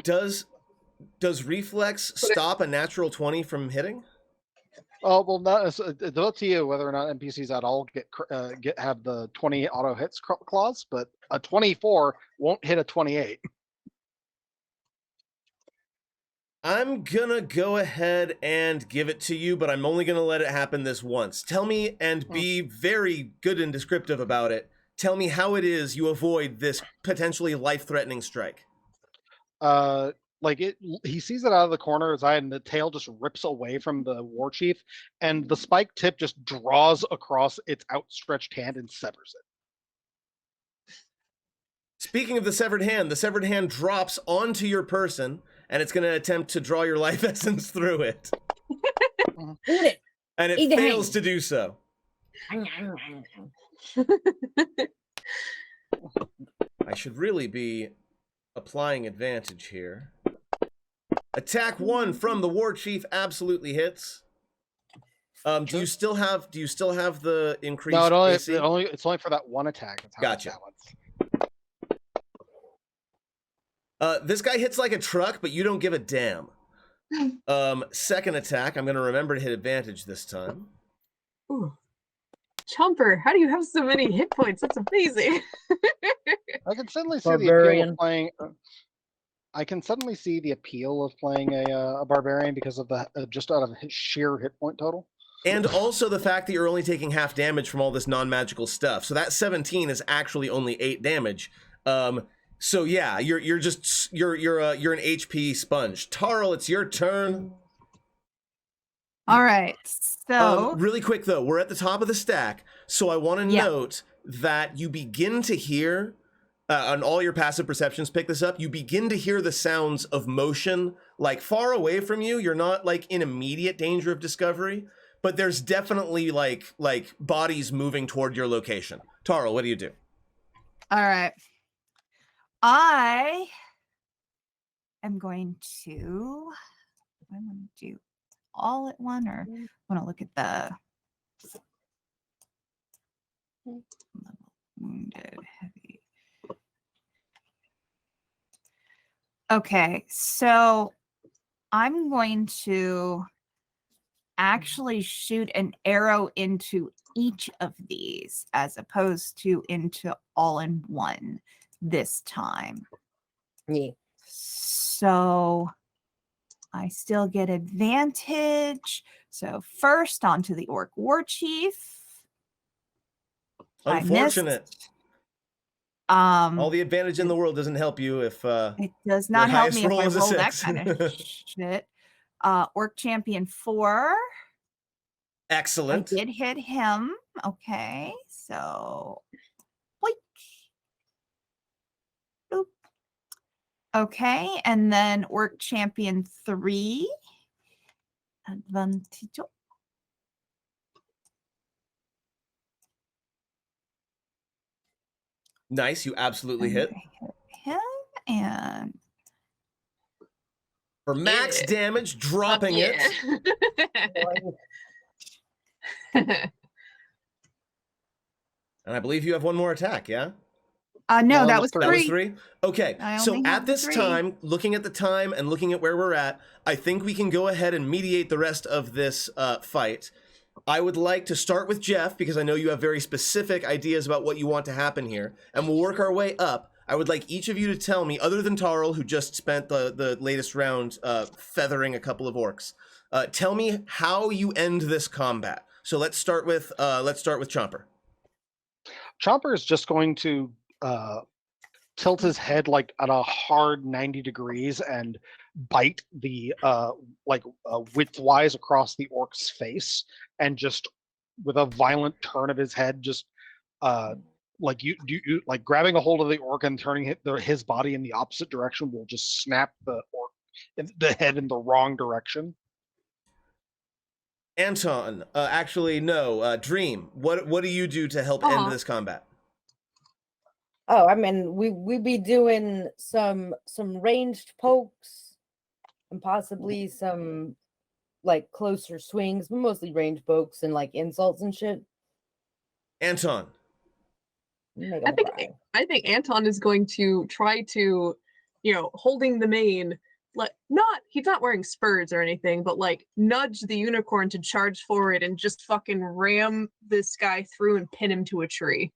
A: Does reflex stop a natural 20 from hitting?
D: Oh well, not it's up to you whether or not NPCs at all get have the 20 auto hits clause, but a 24 won't hit a 28.
A: I'm gonna go ahead and give it to you, but I'm only gonna let it happen this once. Tell me, and be very good and descriptive about it. Tell me how it is you avoid this potentially life-threatening strike.
D: Like he sees it out of the corner of his eye, and the tail just rips away from the war chief, and the spike tip just draws across its outstretched hand and severs it.
A: Speaking of the severed hand drops onto your person, and it's going to attempt to draw your life essence through it.
E: Eat it.
A: And it
E: Eat the
A: fails
E: hand.
A: to do so. I should really be applying advantage here. Attack 1 from the war chief absolutely hits. Do you still have the increased
D: No,
A: AC?
D: it's only for that one attack. That's how
A: Gotcha.
D: it's balanced.
A: This guy hits like a truck, but you don't give a damn. Second attack, I'm going to remember to hit advantage this time.
B: Ooh. Chomper, how do you have so many hit points? That's amazing.
D: I can suddenly see
E: Barbarian.
D: the appeal of playing. I can suddenly see the appeal of playing a barbarian because of the just out of his sheer hit point total.
A: And also the fact that you're only taking half damage from all this non-magical stuff. So that 17 is actually only 8 damage. So yeah, you're an HP sponge. Tarl, it's your turn.
C: All right. So
A: Really quick though, we're at the top of the stack, so I want to note that you begin to hear, on all your passive perceptions, pick this up. You begin to hear the sounds of motion, like far away from you. You're not like in immediate danger of discovery, but there's definitely like bodies moving toward your location. Tarl, what do you do?
C: all right. I am going to. I want to do all at one, or want to look at the level wounded heavy. Okay, so I'm going to actually shoot an arrow into each of these as opposed to into all in one this time.
E: Yeah.
C: So I still get advantage. So first onto the orc war chief.
A: Unfortunate.
C: I missed.
A: All the advantage in the world doesn't help you if
C: It does not
A: your
C: help
A: highest
C: me if
A: roll
C: I
A: is a
C: roll that
A: 6.
C: kind of shit. Orc champion 4.
A: Excellent.
C: I did hit him. Okay, so boink. Boop. Okay, and then orc champion 3. Advantage.
A: Nice, you absolutely
C: And
A: hit.
C: I hit him, and
A: For max damage, dropping it. And I believe you have one more attack, yeah?
C: no, that
D: that
C: was
D: was
A: 3.
C: 3.
A: That was 3? Okay,
C: I
A: so
C: only
A: at
C: have the
A: this
C: 3.
A: time, looking at the time and looking at where we're at, I think we can go ahead and mediate the rest of this fight. I would like to start with Jeff, because I know you have very specific ideas about what you want to happen here, and we'll work our way up. I would like each of you to tell me, other than Tarl, who just spent the latest round feathering a couple of orcs, tell me how you end this combat. So let's start with Chomper.
D: Chomper is just going to tilt his head like at a hard 90 degrees and bite the widthwise across the orc's face, and just with a violent turn of his head, just like you grabbing a hold of the orc and turning his body in the opposite direction will just snap the orc the head in the wrong direction.
A: Anton, actually no, Dream. What do you do to help end this combat?
E: Oh, I mean, we be doing some ranged pokes and possibly some like closer swings, but mostly ranged pokes and like insults and shit.
A: Anton.
E: Make
B: I
E: 'em
B: think
E: cry.
B: I think Anton is going to try to, holding the mane, he's not wearing spurs or anything, but like nudge the unicorn to charge forward and just fucking ram this guy through and pin him to a tree.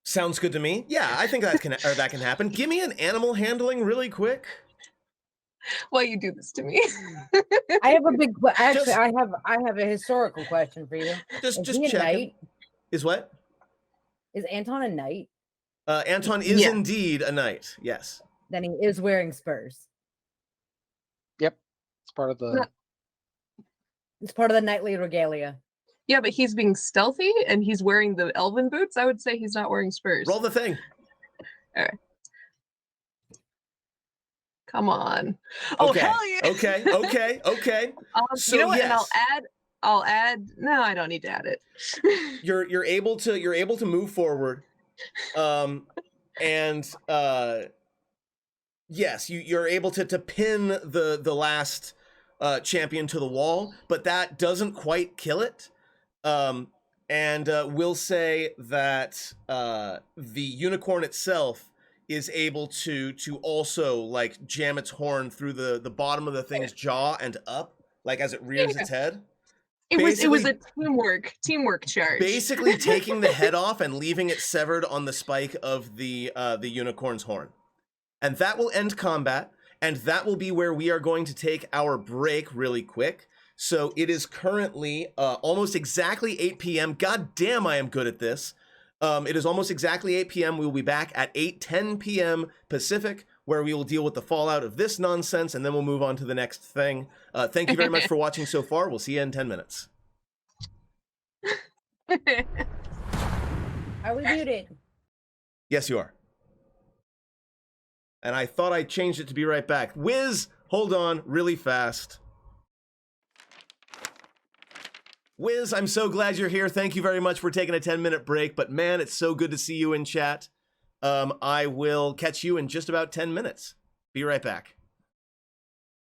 A: Sounds good to me. Yeah, I think that can happen. Give me an animal handling really quick.
B: Why you do this to me?
E: I have a big. Actually,
A: Just-
E: I have a historical question for you.
A: Just
E: Is he a
A: checking.
E: knight?
A: Is what?
E: Is Anton a knight?
A: Anton is
B: Yeah.
A: indeed a knight. Yes.
E: Then he is wearing spurs.
D: Yep. It's part of the.
B: No.
E: It's part of the knightly regalia.
B: Yeah, but he's being stealthy and he's wearing the elven boots. I would say he's not wearing spurs.
A: Roll the thing.
B: Come on. Oh,
A: Okay.
B: hell yeah.
A: Okay. So,
B: you know what?
A: yes.
B: And I'll add. No, I don't need to add it.
A: You're able to move forward, and yes, you're able to pin the last champion to the wall, but that doesn't quite kill it. And we'll say that the unicorn itself is able to also like jam its horn through the bottom of the thing's jaw and up, like as it rears its head.
B: It was a teamwork charge.
A: Basically taking the head off and leaving it severed on the spike of the unicorn's horn. And that will end combat, and that will be where we are going to take our break really quick. So it is currently almost exactly 8 p.m. God damn, I am good at this. It is almost exactly 8 p.m. We will be back at 8:10 p.m. Pacific, where we will deal with the fallout of this nonsense, and then we'll move on to the next thing. Thank you very much for watching so far. We'll see you in 10 minutes.
E: Are we muted?
A: Yes, you are. And I thought I changed it to be right back. Wiz, hold on really fast. Wiz, I'm so glad you're here. Thank you very much for taking a 10-minute break. But man, it's so good to see you in chat. I will catch you in just about 10 minutes. Be right back.